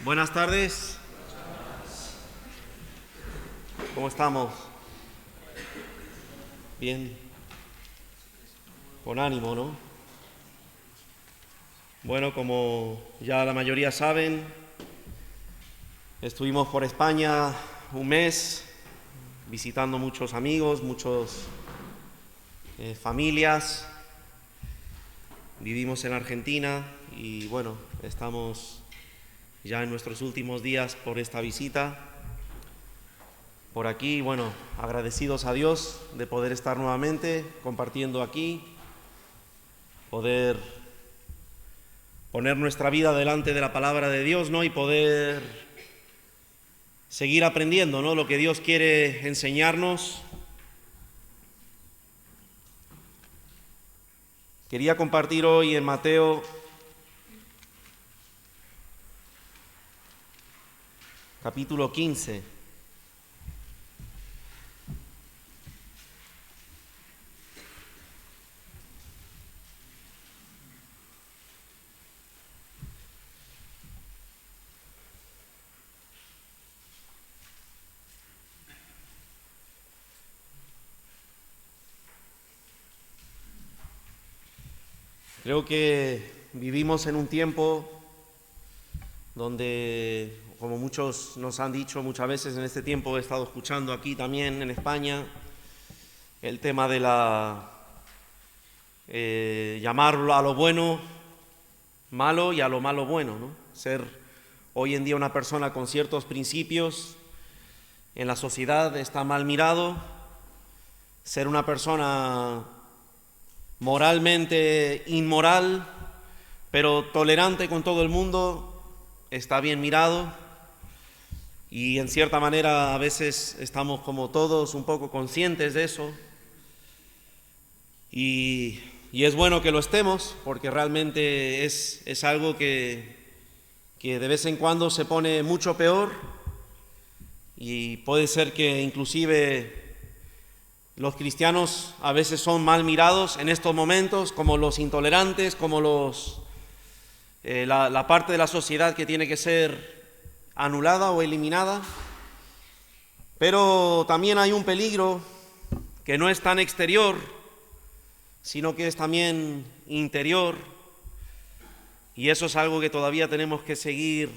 Buenas tardes. ¿Cómo estamos? Bien. Con ánimo, ¿no? Bueno, como ya la mayoría saben, estuvimos por España un mes visitando muchos amigos, muchas familias. Vivimos en Argentina y bueno, estamos ya en nuestros últimos días por esta visita. Por aquí, bueno, agradecidos a Dios de poder estar nuevamente compartiendo aquí, poder poner nuestra vida delante de la palabra de Dios, ¿no? Y poder seguir aprendiendo, ¿no? Lo que Dios quiere enseñarnos. Quería compartir hoy en Mateo capítulo 15. Creo que vivimos en un tiempo donde, como muchos nos han dicho muchas veces en este tiempo, he estado escuchando aquí también en España, el tema de llamarlo a lo bueno malo y a lo malo bueno, ¿no? Ser hoy en día una persona con ciertos principios en la sociedad está mal mirado. Ser una persona moralmente inmoral, pero tolerante con todo el mundo, está bien mirado. Y en cierta manera a veces estamos como todos un poco conscientes de eso. Y es bueno que lo estemos, porque realmente es algo que de vez en cuando se pone mucho peor. Y puede ser que inclusive los cristianos a veces son mal mirados en estos momentos, como los intolerantes, como la parte de la sociedad que tiene que ser anulada o eliminada. Pero también hay un peligro que no es tan exterior, sino que es también interior. Y eso es algo que todavía tenemos que seguir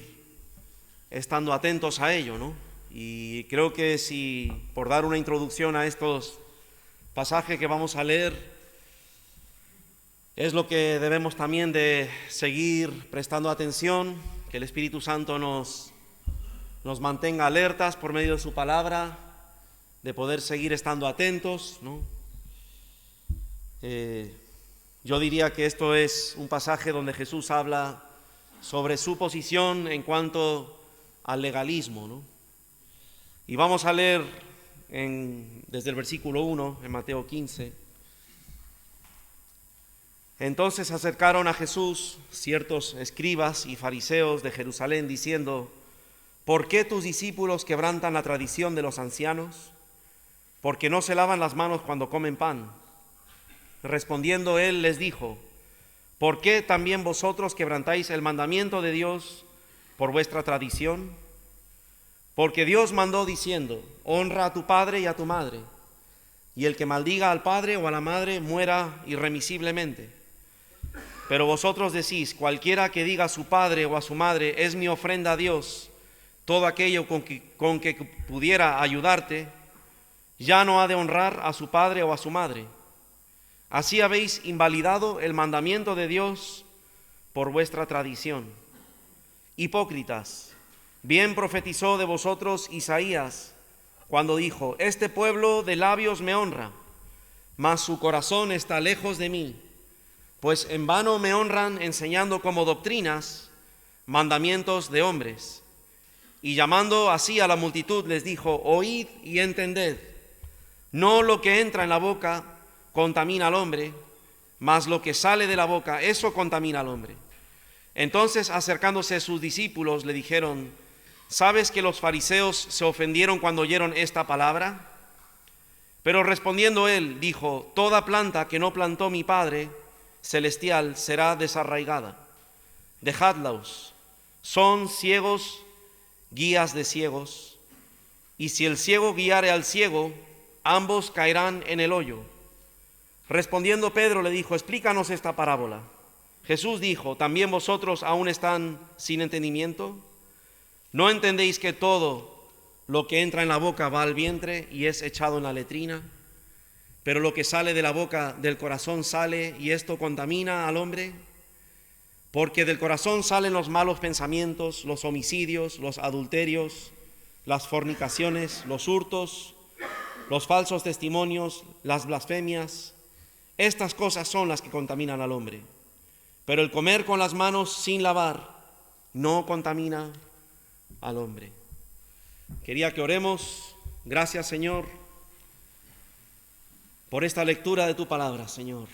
estando atentos a ello, ¿no? Y creo que si, por dar una introducción a estos pasaje que vamos a leer, es lo que debemos también de seguir prestando atención, que el Espíritu Santo nos mantenga alertas por medio de su palabra, de poder seguir estando atentos, ¿no? Yo diría que esto es un pasaje donde Jesús habla sobre su posición en cuanto al legalismo, ¿no? Y vamos a leer desde el versículo 1 en Mateo 15. Entonces se acercaron a Jesús ciertos escribas y fariseos de Jerusalén diciendo: ¿por qué tus discípulos quebrantan la tradición de los ancianos? Porque no se lavan las manos cuando comen pan. Respondiendo él les dijo: ¿por qué también vosotros quebrantáis el mandamiento de Dios por vuestra tradición? Porque Dios mandó diciendo: honra a tu padre y a tu madre, y el que maldiga al padre o a la madre muera irremisiblemente. Pero vosotros decís: cualquiera que diga a su padre o a su madre, es mi ofrenda a Dios, todo aquello con que pudiera ayudarte, ya no ha de honrar a su padre o a su madre. Así habéis invalidado el mandamiento de Dios por vuestra tradición. Hipócritas, bien profetizó de vosotros Isaías cuando dijo: este pueblo de labios me honra, mas su corazón está lejos de mí, pues en vano me honran enseñando como doctrinas mandamientos de hombres. Y llamando así a la multitud les dijo: oíd y entended, no lo que entra en la boca contamina al hombre, mas lo que sale de la boca, eso contamina al hombre. Entonces, acercándose a sus discípulos, le dijeron: ¿sabes que los fariseos se ofendieron cuando oyeron esta palabra? Pero respondiendo él, dijo: toda planta que no plantó mi Padre celestial será desarraigada. Dejadlos, Son ciegos guías de ciegos, y si el ciego guiare al ciego, ambos caerán en el hoyo. Respondiendo Pedro le dijo: explícanos esta parábola. Jesús dijo: ¿también vosotros aún están sin entendimiento? ¿No entendéis que todo lo que entra en la boca va al vientre y es echado en la letrina? Pero lo que sale de la boca del corazón sale, y esto contamina al hombre. Porque del corazón salen los malos pensamientos, los homicidios, los adulterios, las fornicaciones, los hurtos, los falsos testimonios, las blasfemias. Estas cosas son las que contaminan al hombre. Pero el comer con las manos sin lavar no contamina al hombre. Quería que oremos. Gracias, Señor, por esta lectura de tu palabra, Señor.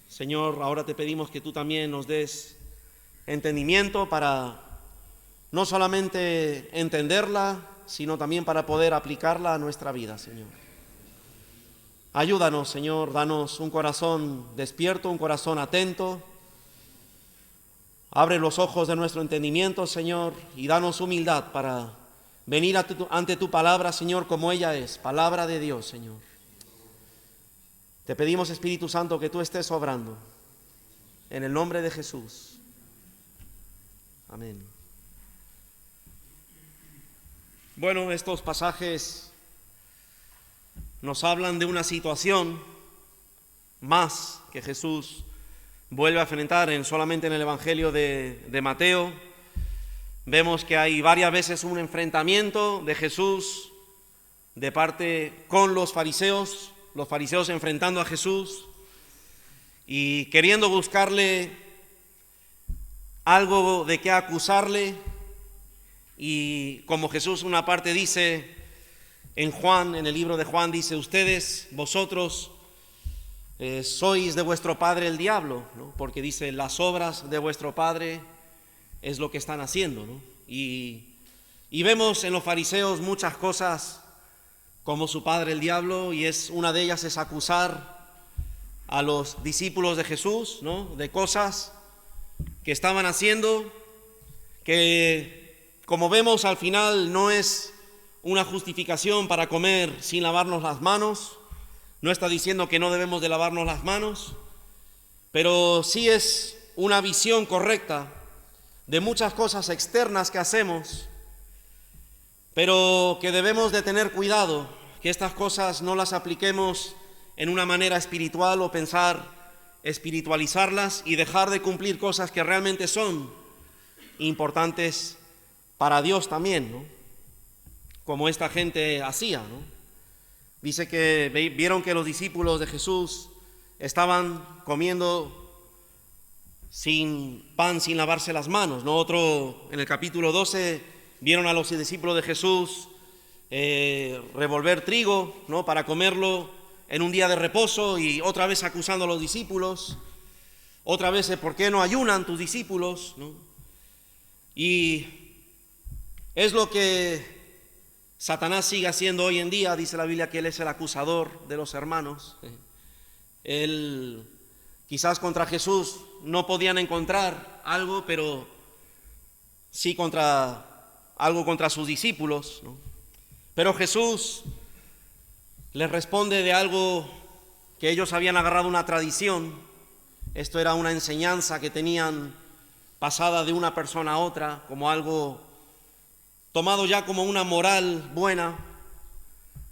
Señor, ahora te pedimos que tú también nos des entendimiento para no solamente entenderla, sino también para poder aplicarla a nuestra vida, Señor. Ayúdanos, Señor, danos un corazón despierto, un corazón atento. Abre los ojos de nuestro entendimiento, Señor, y danos humildad para venir ante tu palabra, Señor, como ella es, palabra de Dios, Señor. Te pedimos, Espíritu Santo, que tú estés obrando. En el nombre de Jesús. Amén. Bueno, estos pasajes nos hablan de una situación más que Jesús vuelve a enfrentar solamente en el Evangelio de Mateo. Vemos que hay varias veces un enfrentamiento de Jesús de parte con los fariseos enfrentando a Jesús y queriendo buscarle algo de qué acusarle. Y como Jesús una parte dice en Juan, en el libro de Juan, dice: ustedes, vosotros sois de vuestro padre el diablo, ¿no? Porque dice: las obras de vuestro padre es lo que están haciendo, ¿no? Y vemos en los fariseos muchas cosas como su padre el diablo, y una de ellas es acusar a los discípulos de Jesús, ¿no? De cosas que estaban haciendo, que como vemos al final no es una justificación para comer sin lavarnos las manos. No está diciendo que no debemos de lavarnos las manos, pero sí es una visión correcta de muchas cosas externas que hacemos, pero que debemos de tener cuidado, que estas cosas no las apliquemos en una manera espiritual o pensar espiritualizarlas y dejar de cumplir cosas que realmente son importantes para Dios también, ¿no? Como esta gente hacía, ¿no? Dice que vieron que los discípulos de Jesús estaban comiendo sin pan, sin lavarse las manos, ¿no? En el capítulo 12, vieron a los discípulos de Jesús revolver trigo, ¿no? Para comerlo en un día de reposo, y otra vez acusando a los discípulos, otra vez ¿por qué no ayunan tus discípulos?, ¿no? Y es lo que Satanás sigue haciendo hoy en día. Dice la Biblia que él es el acusador de los hermanos. Él, quizás contra Jesús no podían encontrar algo, pero sí algo contra sus discípulos, ¿no? Pero Jesús les responde de algo que ellos habían agarrado, una tradición. Esto era una enseñanza que tenían pasada de una persona a otra, como algo tomado ya como una moral buena,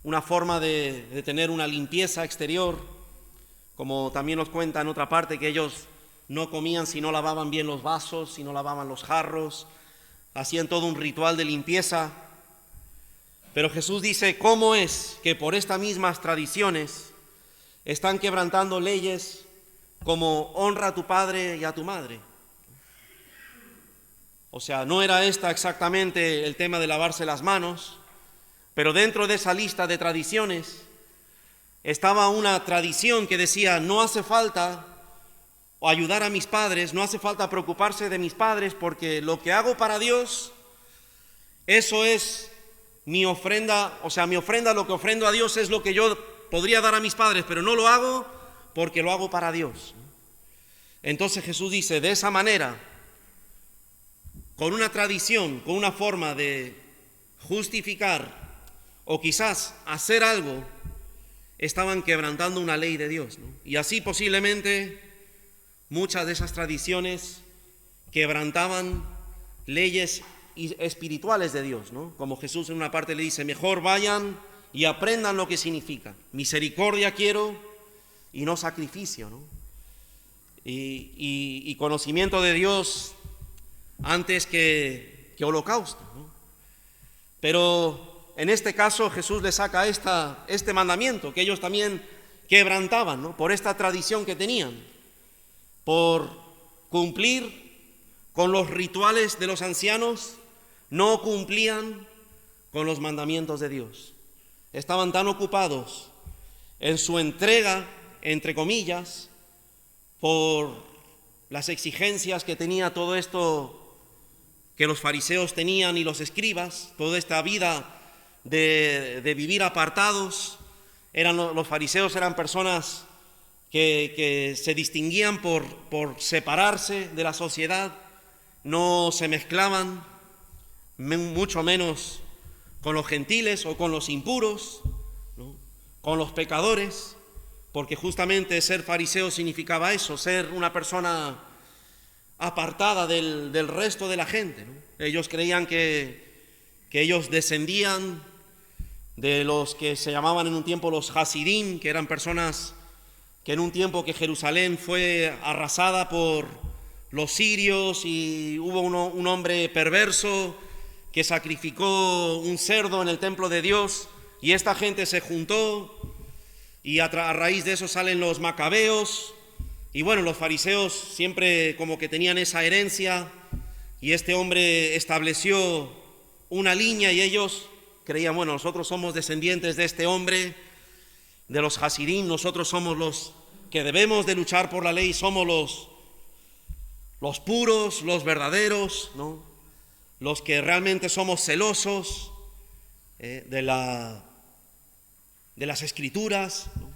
una forma de tener una limpieza exterior, como también nos cuenta en otra parte que ellos no comían si no lavaban bien los vasos, si no lavaban los jarros, hacían todo un ritual de limpieza. Pero Jesús dice: ¿cómo es que por estas mismas tradiciones están quebrantando leyes como honra a tu padre y a tu madre? O sea, no era esta exactamente el tema de lavarse las manos, pero dentro de esa lista de tradiciones estaba una tradición que decía: no hace falta ayudar a mis padres, no hace falta preocuparse de mis padres, porque lo que hago para Dios, eso es mi ofrenda. O sea, mi ofrenda, lo que ofrendo a Dios, es lo que yo podría dar a mis padres, pero no lo hago porque lo hago para Dios. Entonces Jesús dice: de esa manera con una tradición, con una forma de justificar o quizás hacer algo, estaban quebrantando una ley de Dios, ¿no? Y así posiblemente muchas de esas tradiciones quebrantaban leyes espirituales de Dios, ¿no? Como Jesús en una parte le dice, mejor vayan y aprendan lo que significa. Misericordia quiero y no sacrificio, ¿no? Y conocimiento de Dios antes que holocausto, ¿no? Pero en este caso Jesús le saca este mandamiento que ellos también quebrantaban, ¿no? Por esta tradición que tenían, por cumplir con los rituales de los ancianos, no cumplían con los mandamientos de Dios. Estaban tan ocupados en su entrega, entre comillas, por las exigencias que tenía todo esto que los fariseos tenían y los escribas, toda esta vida de vivir apartados. Los fariseos eran personas que se distinguían por separarse de la sociedad, no se mezclaban, mucho menos con los gentiles o con los impuros, ¿no? Con los pecadores, porque justamente ser fariseo significaba eso, ser una persona apartada del resto de la gente, ¿no? Ellos creían que ellos descendían de los que se llamaban en un tiempo los Hasidim, que eran personas que en un tiempo que Jerusalén fue arrasada por los sirios y hubo un hombre perverso que sacrificó un cerdo en el templo de Dios, y esta gente se juntó y a raíz de eso salen los macabeos. Y bueno, los fariseos siempre como que tenían esa herencia, y este hombre estableció una línea y ellos creían, bueno, nosotros somos descendientes de este hombre, de los Hasidim, nosotros somos los que debemos de luchar por la ley, somos los puros, los verdaderos, ¿no? Los que realmente somos celosos de las escrituras, ¿no?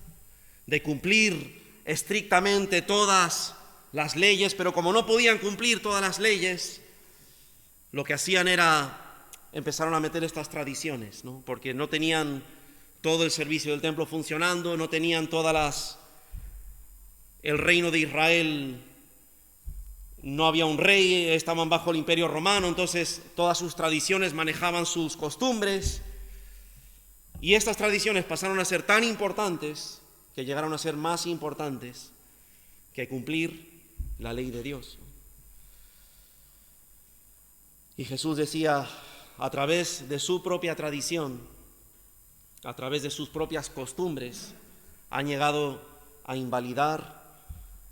De cumplir estrictamente todas las leyes, pero como no podían cumplir todas las leyes, lo que hacían era, empezaron a meter estas tradiciones, ¿no? Porque no tenían todo el servicio del templo funcionando, no tenían el reino de Israel, no había un rey, estaban bajo el imperio romano, entonces todas sus tradiciones manejaban sus costumbres, y estas tradiciones pasaron a ser tan importantes que llegaron a ser más importantes que cumplir la ley de Dios. Y Jesús decía, a través de su propia tradición, a través de sus propias costumbres, han llegado a invalidar,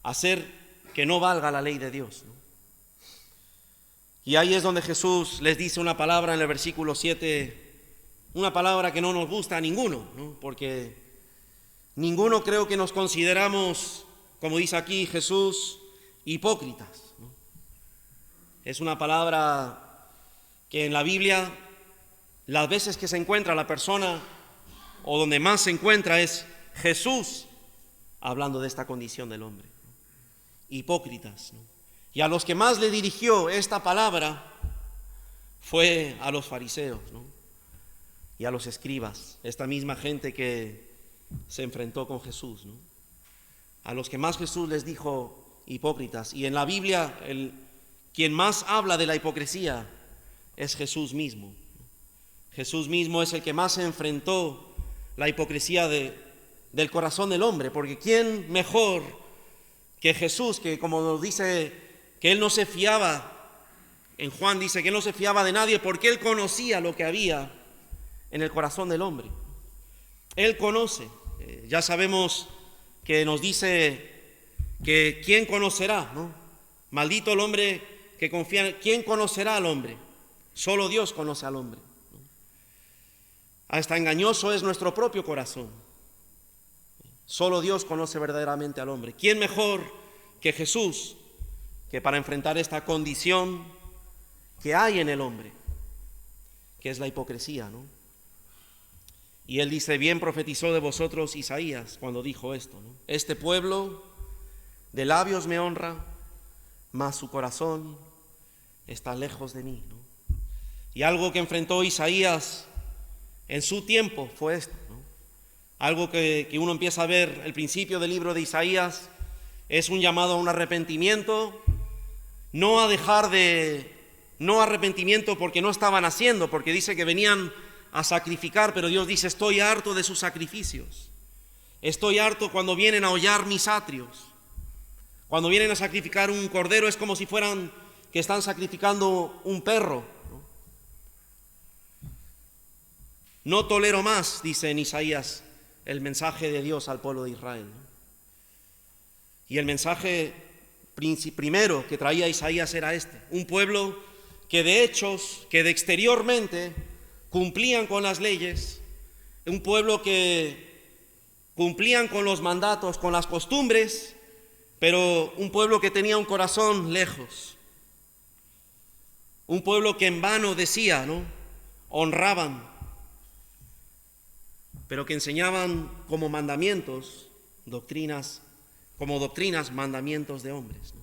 a hacer que no valga la ley de Dios, ¿no? Y ahí es donde Jesús les dice una palabra en el versículo 7, una palabra que no nos gusta a ninguno, ¿no? Porque ninguno creo que nos consideramos, como dice aquí Jesús, hipócritas, ¿no? Es una palabra que en la Biblia, las veces que se encuentra la persona, o donde más se encuentra, es Jesús hablando de esta condición del hombre, ¿no? Hipócritas, ¿no? Y a los que más le dirigió esta palabra fue a los fariseos, ¿no? Y a los escribas, esta misma gente que se enfrentó con Jesús, ¿no? A los que más Jesús les dijo hipócritas. Y en la Biblia quien más habla de la hipocresía es Jesús mismo. Jesús mismo es el que más enfrentó la hipocresía del corazón del hombre, porque ¿quién mejor que Jesús, que como nos dice que Él no se fiaba, en Juan dice que Él no se fiaba de nadie porque Él conocía lo que había en el corazón del hombre? Él conoce, ya sabemos que nos dice que ¿quién conocerá, no? Maldito el hombre que confía, ¿quién conocerá al hombre? Solo Dios conoce al hombre, ¿no? Hasta engañoso es nuestro propio corazón. Solo Dios conoce verdaderamente al hombre. ¿Quién mejor que Jesús que para enfrentar esta condición que hay en el hombre, que es la hipocresía, ¿no? Y Él dice, bien profetizó de vosotros Isaías cuando dijo esto, ¿no? Este pueblo de labios me honra, mas su corazón está lejos de mí, ¿no? Y algo que enfrentó Isaías en su tiempo fue esto, ¿no? Algo que uno empieza a ver, el principio del libro de Isaías es un llamado a un arrepentimiento, no arrepentimiento porque no estaban haciendo, porque dice que venían a sacrificar, pero Dios dice, estoy harto de sus sacrificios, estoy harto cuando vienen a hollar mis atrios, cuando vienen a sacrificar un cordero es como si fueran que están sacrificando un perro, ¿no? No tolero más, dice en Isaías, el mensaje de Dios al pueblo de Israel, ¿no? Y el mensaje primero que traía Isaías era este: un pueblo que de hechos, que de exteriormente cumplían con las leyes, un pueblo que cumplían con los mandatos, con las costumbres, pero un pueblo que tenía un corazón lejos, un pueblo que en vano decía, ¿no? Honraban, pero que enseñaban como mandamientos, doctrinas, mandamientos de hombres, ¿no?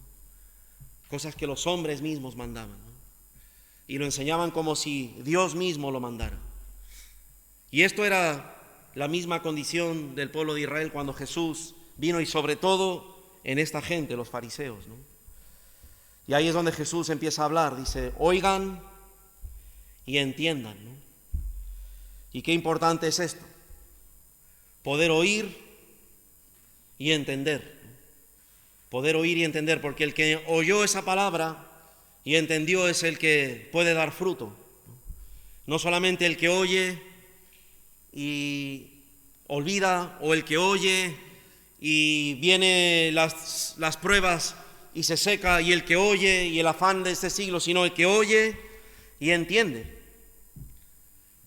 Cosas que los hombres mismos mandaban, ¿no? Y lo enseñaban como si Dios mismo lo mandara. Y esto era la misma condición del pueblo de Israel cuando Jesús vino, y sobre todo en esta gente, los fariseos, ¿no? Y ahí es donde Jesús empieza a hablar, dice, oigan y entiendan, ¿no? Y qué importante es esto, poder oír y entender, ¿no? Poder oír y entender, porque el que oyó esa palabra y entendió es el que puede dar fruto, ¿no? No solamente el que oye y olvida, o el que oye y viene las pruebas y se seca, y el que oye y el afán de este siglo, sino el que oye y entiende.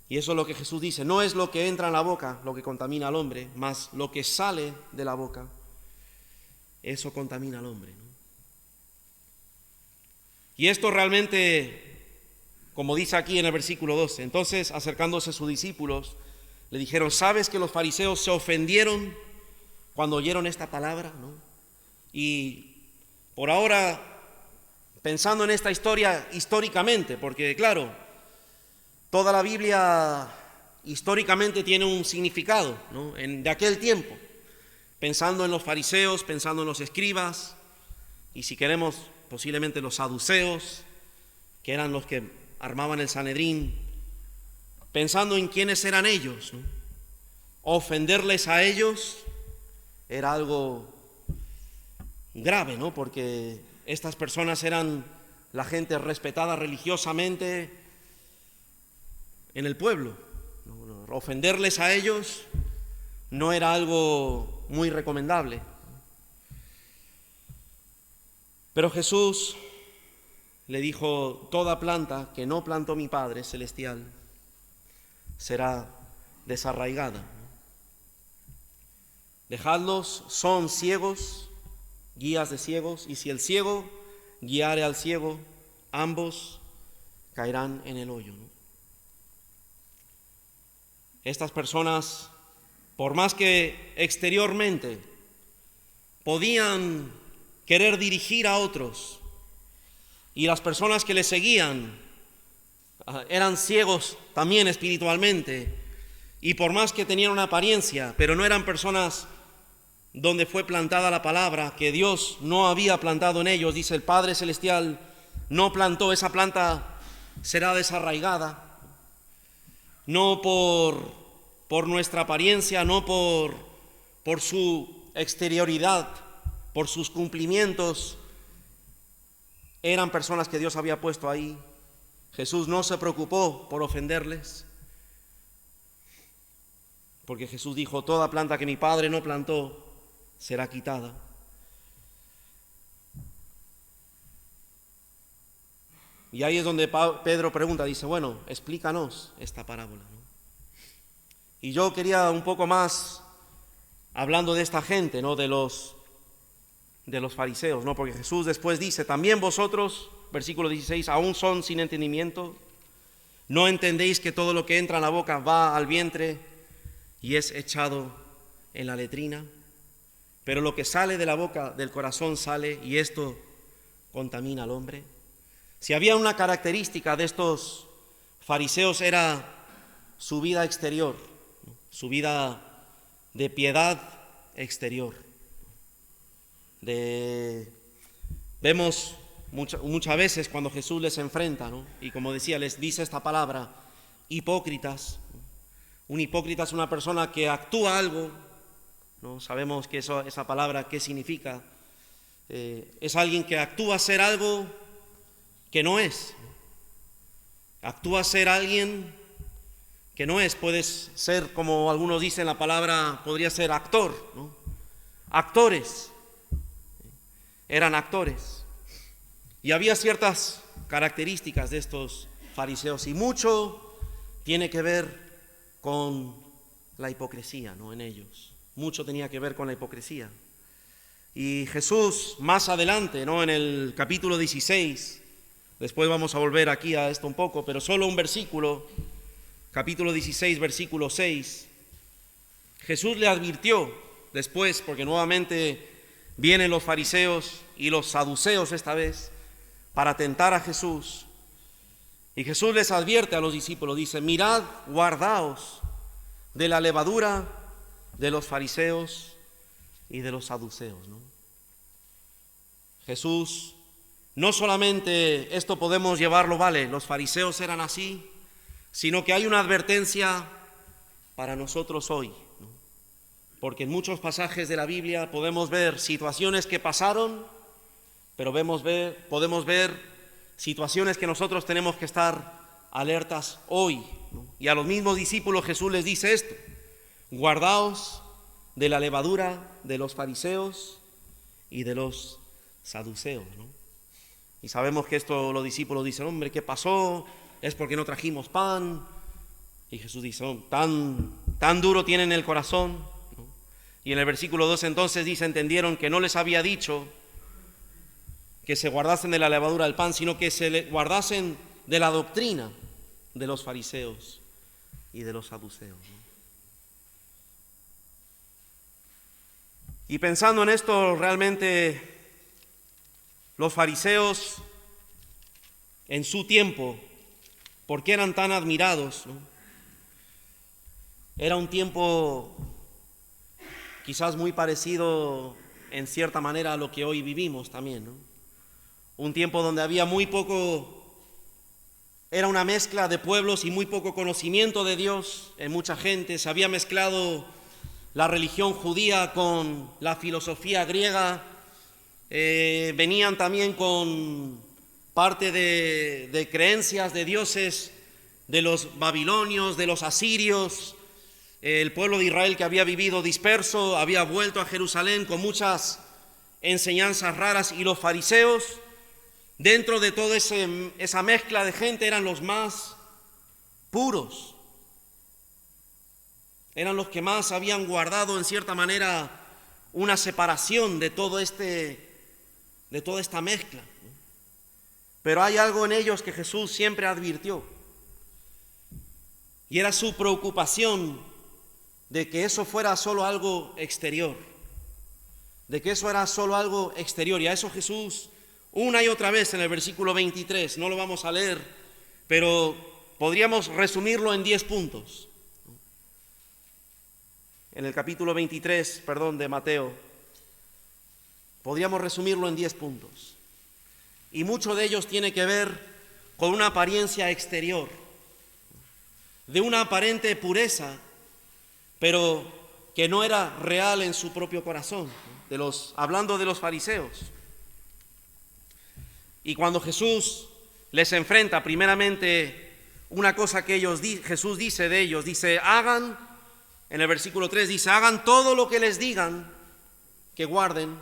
Y eso es lo que Jesús dice, no es lo que entra en la boca lo que contamina al hombre, mas lo que sale de la boca, eso contamina al hombre, ¿no? Y esto realmente, como dice aquí en el versículo 12, entonces acercándose sus discípulos, le dijeron, ¿sabes que los fariseos se ofendieron cuando oyeron esta palabra, ¿no? Y por ahora, pensando en esta historia históricamente, porque claro, toda la Biblia históricamente tiene un significado, ¿no? De aquel tiempo, pensando en los fariseos, pensando en los escribas, y si queremos, posiblemente los saduceos, que eran los que armaban el Sanedrín, pensando en quiénes eran ellos, ¿no? Ofenderles a ellos era algo grave, ¿no? Porque estas personas eran la gente respetada religiosamente en el pueblo. Ofenderles a ellos no era algo muy recomendable. Pero Jesús le dijo, toda planta que no plantó mi Padre Celestial será desarraigada. Dejadlos, son ciegos, guías de ciegos, y si el ciego guiare al ciego, ambos caerán en el hoyo, ¿no? Estas personas, por más que exteriormente podían querer dirigir a otros, y las personas que les seguían eran ciegos también espiritualmente, y por más que tenían una apariencia, pero no eran personas donde fue plantada la palabra, que Dios no había plantado en ellos, dice el Padre Celestial, no plantó, esa planta será desarraigada, no por nuestra apariencia, no por su exterioridad, por sus cumplimientos, eran personas que Dios había puesto ahí. Jesús no se preocupó por ofenderles, porque Jesús dijo, toda planta que mi Padre no plantó será quitada. Y ahí es donde Pedro pregunta, dice, bueno, explícanos esta parábola, ¿no? Y yo quería un poco más, hablando de esta gente, ¿no? de los fariseos, ¿no? Porque Jesús después dice, también vosotros, versículo 16, aún son sin entendimiento, no entendéis que todo lo que entra en la boca va al vientre y es echado en la letrina, pero lo que sale de la boca, del corazón sale, y esto contamina al hombre. Si había una característica de estos fariseos era su vida exterior, su vida de piedad exterior. Vemos muchas veces cuando Jesús les enfrenta, ¿no? Y como decía, les dice esta palabra, hipócritas. Un hipócrita es una persona que actúa algo, ¿no? Sabemos que esa palabra, ¿qué significa? Es alguien que actúa ser algo que no es. Actúa ser alguien que no es. Puedes ser, como algunos dicen, la palabra podría ser actor, ¿no? Actores. Eran actores. Y había ciertas características de estos fariseos y mucho tiene que ver con la hipocresía, ¿no? En ellos. Mucho tenía que ver con la hipocresía. Y Jesús más adelante, ¿no? En el capítulo 16, después vamos a volver aquí a esto un poco, pero solo un versículo, capítulo 16, versículo 6, Jesús le advirtió después, porque nuevamente vienen los fariseos y los saduceos esta vez, para tentar a Jesús. Y Jesús les advierte a los discípulos, dice, mirad, guardaos de la levadura de los fariseos y de los saduceos, ¿no? Jesús, no solamente esto podemos llevarlo, vale, los fariseos eran así, sino que hay una advertencia para nosotros hoy, ¿no? Porque en muchos pasajes de la Biblia podemos ver situaciones que pasaron, pero podemos ver situaciones que nosotros tenemos que estar alertas hoy, ¿no? Y a los mismos discípulos Jesús les dice esto, guardaos de la levadura de los fariseos y de los saduceos, ¿no? Y sabemos que esto los discípulos dicen, hombre, ¿qué pasó? Es porque no trajimos pan. Y Jesús dice, oh, tan duro tienen el corazón, ¿no? Y en el versículo 2 entonces dice, entendieron que no les había dicho que se guardasen de la levadura del pan, sino que se guardasen de la doctrina de los fariseos y de los saduceos, ¿no? Y pensando en esto, realmente los fariseos en su tiempo, ¿por qué eran tan admirados, ¿no? Era un tiempo quizás muy parecido en cierta manera a lo que hoy vivimos también, ¿no? Un tiempo donde había muy poco, era una mezcla de pueblos y muy poco conocimiento de Dios en mucha gente. Se había mezclado la religión judía con la filosofía griega. Venían también con parte de creencias de dioses de los babilonios, de los asirios. El pueblo de Israel que había vivido disperso había vuelto a Jerusalén con muchas enseñanzas raras, y los fariseos, dentro de toda esa mezcla de gente, eran los más puros. Eran los que más habían guardado en cierta manera una separación de toda esta mezcla. Pero hay algo en ellos que Jesús siempre advirtió, y era su preocupación de que eso fuera solo algo exterior, de que eso era solo algo exterior. Y a eso Jesús, una y otra vez en el versículo 23, no lo vamos a leer, pero podríamos resumirlo en 10 puntos. En el capítulo 23, de Mateo, podríamos resumirlo en 10 puntos. Y mucho de ellos tiene que ver con una apariencia exterior, de una aparente pureza, pero que no era real en su propio corazón, hablando de los fariseos. Y cuando Jesús les enfrenta, primeramente, una cosa que Jesús dice de ellos, dice, hagan, en el versículo 3 dice, hagan todo lo que les digan que guarden.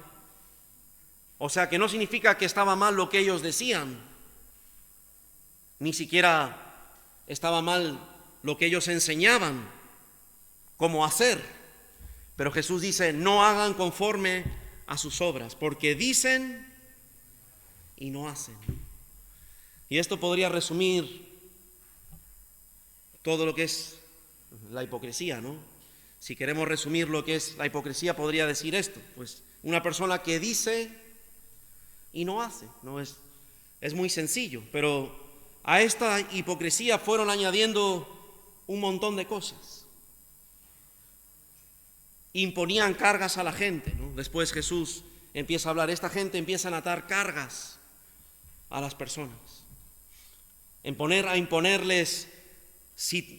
O sea, que no significa que estaba mal lo que ellos decían, ni siquiera estaba mal lo que ellos enseñaban cómo hacer. Pero Jesús dice, no hagan conforme a sus obras, porque dicen y no hacen. Y esto podría resumir todo lo que es la hipocresía, ¿no? Si queremos resumir lo que es la hipocresía, podría decir esto, pues una persona que dice y no hace, ¿no? Es Es muy sencillo, pero a esta hipocresía fueron añadiendo un montón de cosas. Imponían cargas a la gente, ¿no? Después Jesús empieza a hablar, esta gente empieza a atar cargas a las personas, a imponerles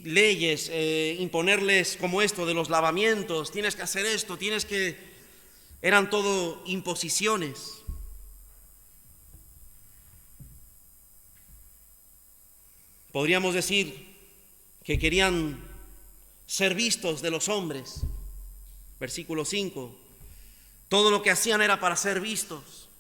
leyes, imponerles como esto de los lavamientos, tienes que hacer esto, eran todo imposiciones. Podríamos decir que querían ser vistos de los hombres. Versículo 5. Todo lo que hacían era para ser vistos.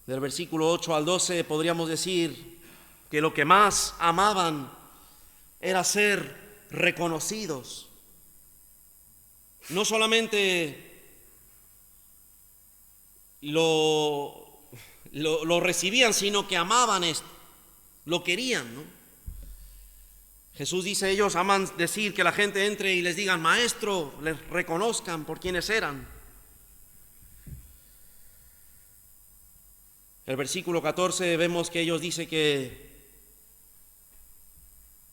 Del versículo 8 al 12 podríamos decir que lo que más amaban era ser reconocidos. No solamente lo recibían, sino que amaban esto, lo querían, ¿no? Jesús dice, ellos aman decir que la gente entre y les digan, maestro, les reconozcan por quienes eran. El versículo 14 vemos que ellos dicen que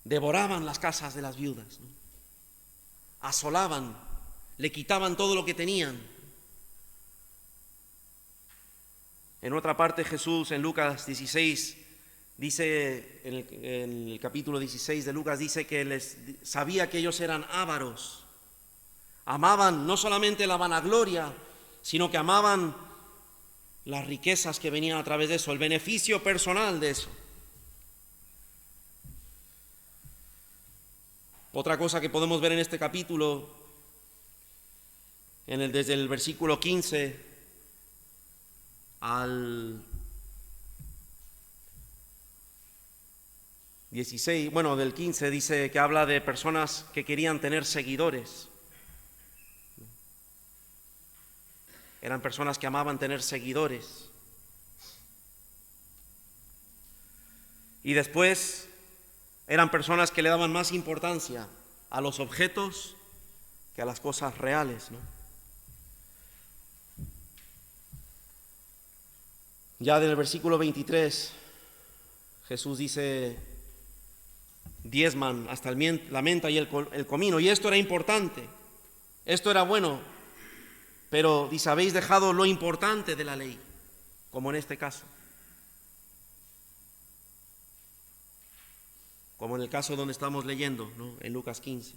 devoraban las casas de las viudas, ¿no? Asolaban, le quitaban todo lo que tenían. En otra parte Jesús en Lucas 16 dice, en el capítulo 16 de Lucas dice que sabía que ellos eran ávaros. Amaban no solamente la vanagloria, sino que amaban las riquezas que venían a través de eso, el beneficio personal de eso. Otra cosa que podemos ver en este capítulo, desde el versículo 15 al 16, del 15 dice que habla de personas que querían tener seguidores. Eran personas que amaban tener seguidores. Y después eran personas que le daban más importancia a los objetos que a las cosas reales, ¿no? Ya del versículo 23, Jesús dice, diezman hasta la menta y el comino. Y esto era importante, esto era bueno, pero dice, habéis dejado lo importante de la ley, como en este caso. Como en el caso donde estamos leyendo, ¿no? En Lucas 15,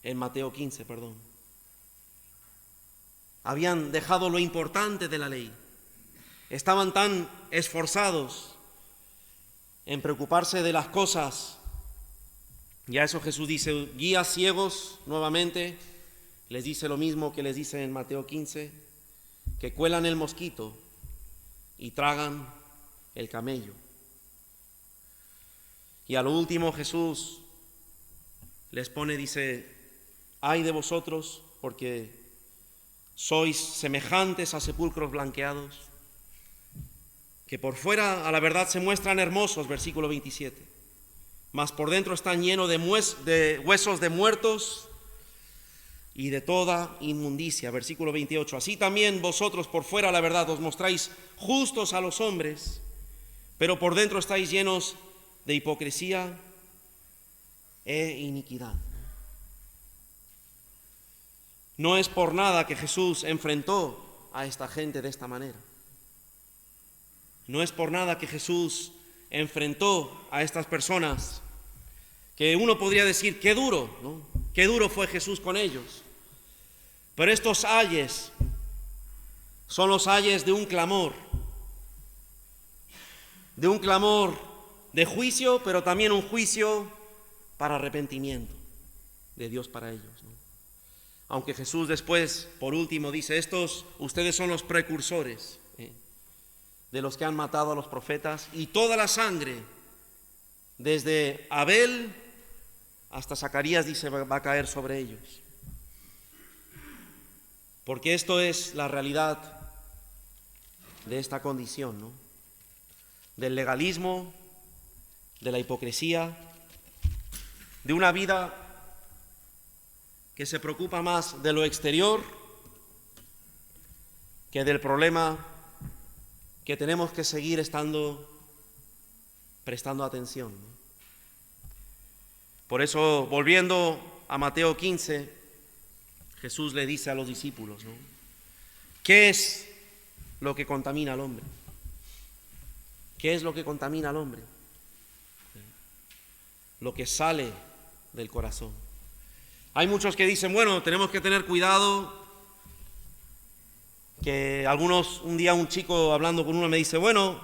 en Mateo 15, perdón. Habían dejado lo importante de la ley. Estaban tan esforzados en preocuparse de las cosas. Ya eso Jesús dice, guías ciegos, nuevamente, les dice lo mismo que les dice en Mateo 15, que cuelan el mosquito y tragan el camello. Y a lo último Jesús les pone, dice, ay de vosotros, porque sois semejantes a sepulcros blanqueados, que por fuera a la verdad se muestran hermosos, versículo 27, mas por dentro están llenos de huesos de muertos y de toda inmundicia, versículo 28. Así también vosotros por fuera a la verdad os mostráis justos a los hombres, pero por dentro estáis llenos de hipocresía e iniquidad. No es por nada que Jesús enfrentó a esta gente de esta manera. No es por nada que Jesús enfrentó a estas personas, que uno podría decir, qué duro, ¿no? Qué duro fue Jesús con ellos. Pero estos ayes son los ayes de un clamor de juicio, pero también un juicio para arrepentimiento de Dios para ellos, ¿no? Aunque Jesús después, por último, dice, ustedes son los precursores, de los que han matado a los profetas, y toda la sangre, desde Abel hasta Zacarías, dice, va a caer sobre ellos. Porque esto es la realidad de esta condición, ¿no? Del legalismo, de la hipocresía, de una vida que se preocupa más de lo exterior que del problema que tenemos que seguir prestando atención. Por eso, volviendo a Mateo 15, Jesús le dice a los discípulos, ¿no? ¿Qué es lo que contamina al hombre? ¿Qué es lo que contamina al hombre? Lo que sale del corazón. Hay muchos que dicen, bueno, tenemos que tener cuidado, que un día un chico hablando con uno me dice, bueno,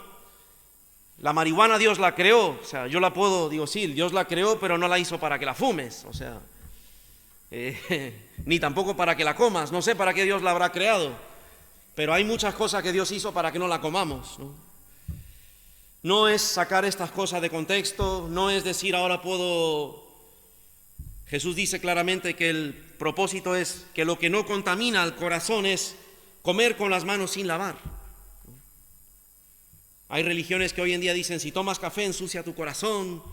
la marihuana Dios la creó, o sea, yo la puedo, digo, sí, Dios la creó, pero no la hizo para que la fumes, o sea, ni tampoco para que la comas, no sé para qué Dios la habrá creado, pero hay muchas cosas que Dios hizo para que no la comamos, ¿no? No es sacar estas cosas de contexto, no es decir ahora puedo... Jesús dice claramente que el propósito es que lo que no contamina al corazón es comer con las manos sin lavar. Hay religiones que hoy en día dicen, si tomas café ensucia tu corazón,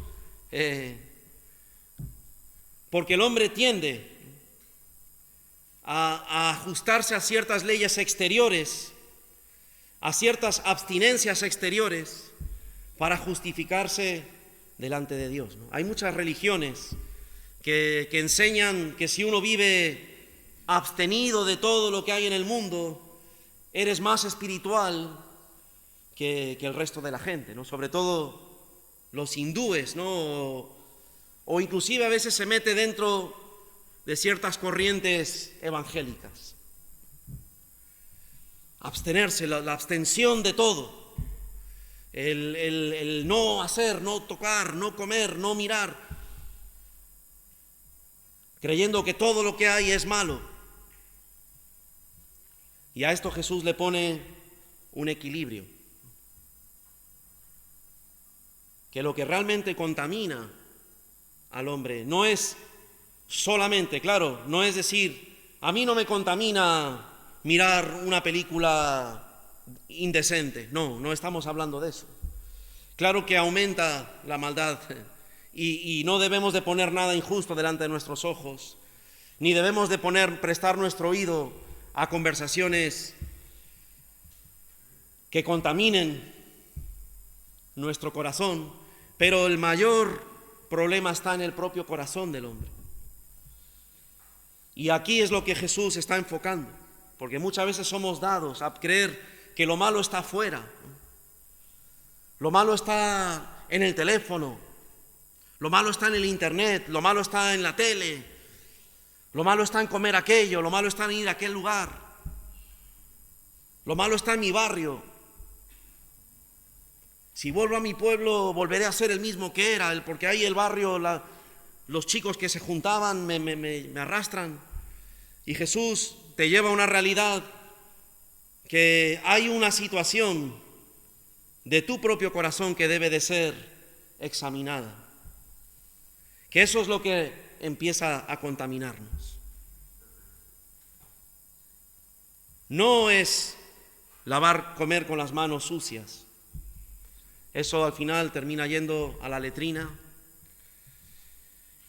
porque el hombre tiende a ajustarse a ciertas leyes exteriores, a ciertas abstinencias exteriores, para justificarse delante de Dios, ¿no? Hay muchas religiones que enseñan que si uno vive abstenido de todo lo que hay en el mundo, eres más espiritual que el resto de la gente, ¿no? Sobre todo los hindúes, ¿no? O inclusive a veces se mete dentro de ciertas corrientes evangélicas. Abstenerse, la abstención de todo. El no hacer, no tocar, no comer, no mirar, creyendo que todo lo que hay es malo. Y a esto Jesús le pone un equilibrio. Que lo que realmente contamina al hombre no es solamente, claro, no es decir, a mí no me contamina mirar una película indecente. No estamos hablando de eso. Claro que aumenta la maldad y no debemos de poner nada injusto delante de nuestros ojos, ni debemos de prestar nuestro oído a conversaciones que contaminen nuestro corazón, pero el mayor problema está en el propio corazón del hombre. Y aquí es lo que Jesús está enfocando, porque muchas veces somos dados a creer que lo malo está afuera, lo malo está en el teléfono, lo malo está en el internet, lo malo está en la tele, lo malo está en comer aquello, lo malo está en ir a aquel lugar, lo malo está en mi barrio. Si vuelvo a mi pueblo volveré a ser el mismo que era, porque ahí el barrio, los chicos que se juntaban me arrastran. Y Jesús te lleva a una realidad que hay una situación de tu propio corazón que debe de ser examinada. Que eso es lo que empieza a contaminarnos. No es comer con las manos sucias. Eso al final termina yendo a la letrina.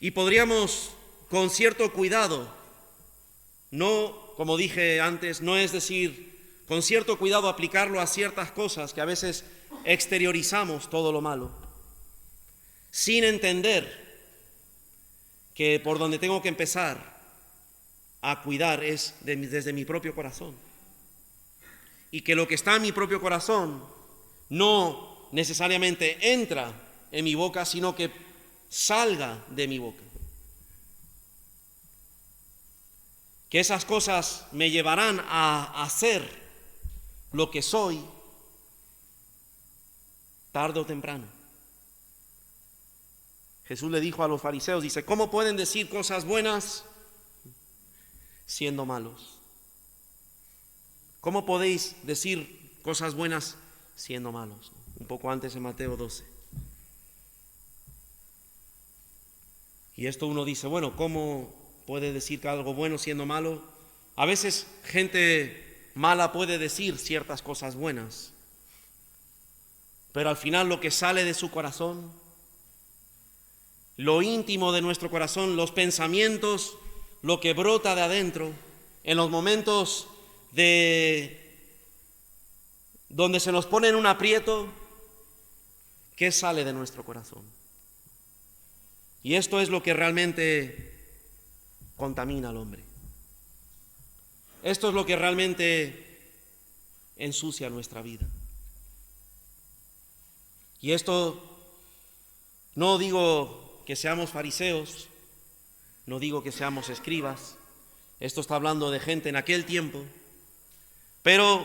Y podríamos, con cierto cuidado, no, como dije antes, no es decir, con cierto cuidado aplicarlo a ciertas cosas que a veces exteriorizamos todo lo malo, sin entender que por donde tengo que empezar a cuidar es desde mi propio corazón. Y que lo que está en mi propio corazón no necesariamente entra en mi boca, sino que salga de mi boca. Que esas cosas me llevarán a hacer lo que soy tarde o temprano. Jesús le dijo a los fariseos, dice, ¿cómo pueden decir cosas buenas siendo malos? ¿Cómo podéis decir cosas buenas siendo malos? Un poco antes en Mateo 12. Y esto uno dice, bueno, ¿cómo puede decir que algo bueno siendo malo? A veces gente mala puede decir ciertas cosas buenas, pero al final lo que sale de su corazón, lo íntimo de nuestro corazón, los pensamientos, lo que brota de adentro, en los momentos de donde se nos pone en un aprieto, ¿qué sale de nuestro corazón? Y esto es lo que realmente contamina al hombre. Esto es lo que realmente ensucia nuestra vida. Y esto no digo que seamos fariseos, no digo que seamos escribas, esto está hablando de gente en aquel tiempo, pero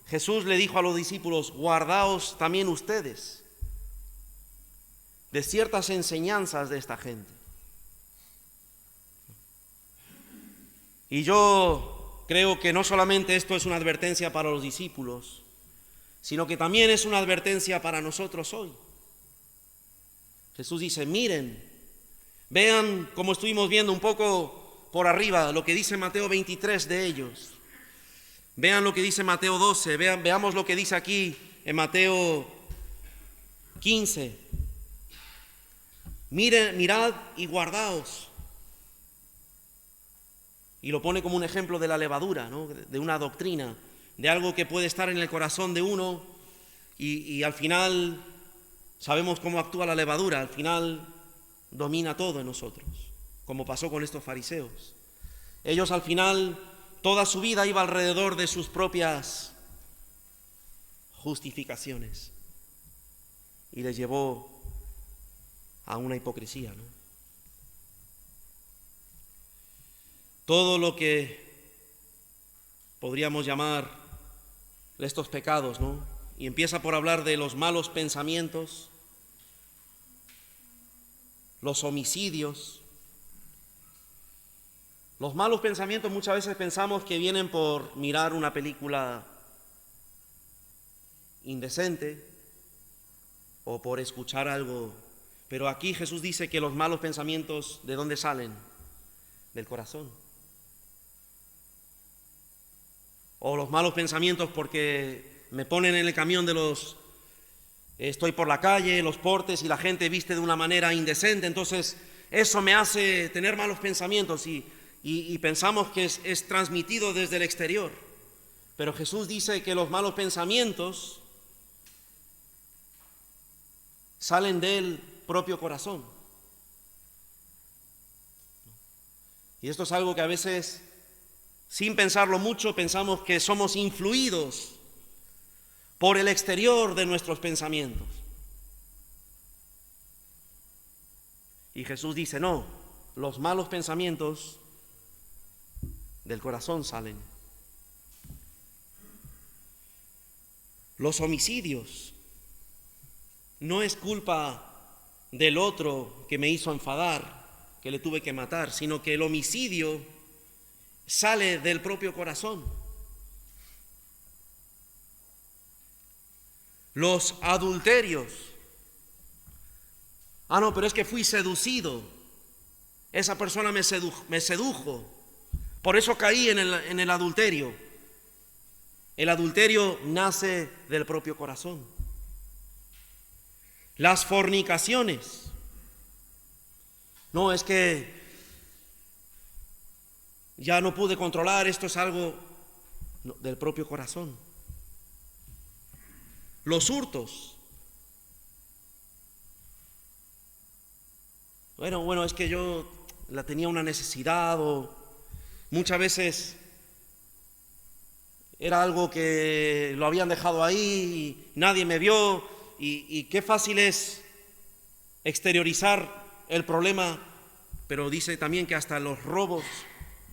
Jesús le dijo a los discípulos: guardaos también ustedes de ciertas enseñanzas de esta gente. Y yo creo que no solamente esto es una advertencia para los discípulos, sino que también es una advertencia para nosotros hoy. Jesús dice: miren, vean, como estuvimos viendo un poco por arriba, lo que dice Mateo 23 de ellos. Vean lo que dice Mateo 12, veamos lo que dice aquí en Mateo 15. Miren, mirad y guardaos. Y lo pone como un ejemplo de la levadura, ¿no? De una doctrina, de algo que puede estar en el corazón de uno y al final sabemos cómo actúa la levadura, al final domina todo en nosotros, como pasó con estos fariseos. Ellos al final, toda su vida iba alrededor de sus propias justificaciones y les llevó a una hipocresía, ¿no? Todo lo que podríamos llamar estos pecados, ¿no? Y empieza por hablar de los malos pensamientos, los homicidios. Los malos pensamientos muchas veces pensamos que vienen por mirar una película indecente o por escuchar algo. Pero aquí Jesús dice que los malos pensamientos, ¿de dónde salen? Del corazón. O los malos pensamientos porque me ponen en el camión estoy por la calle, los portes y la gente viste de una manera indecente, entonces eso me hace tener malos pensamientos y pensamos que es transmitido desde el exterior. Pero Jesús dice que los malos pensamientos salen del propio corazón. Y esto es algo que a veces, sin pensarlo mucho, pensamos que somos influidos por el exterior de nuestros pensamientos. Y Jesús dice: no, los malos pensamientos del corazón salen. Los homicidios no es culpa del otro que me hizo enfadar, que le tuve que matar, sino que el homicidio sale del propio corazón. Los adulterios. No, pero es que fui seducido. Esa persona me sedujo. Por eso caí en el adulterio. El adulterio nace del propio corazón. Las fornicaciones. No, es que ya no pude controlar, esto es algo del propio corazón. Los hurtos. Bueno, es que yo tenía una necesidad o muchas veces era algo que lo habían dejado ahí y nadie me vio y qué fácil es exteriorizar el problema, pero dice también que hasta los robos,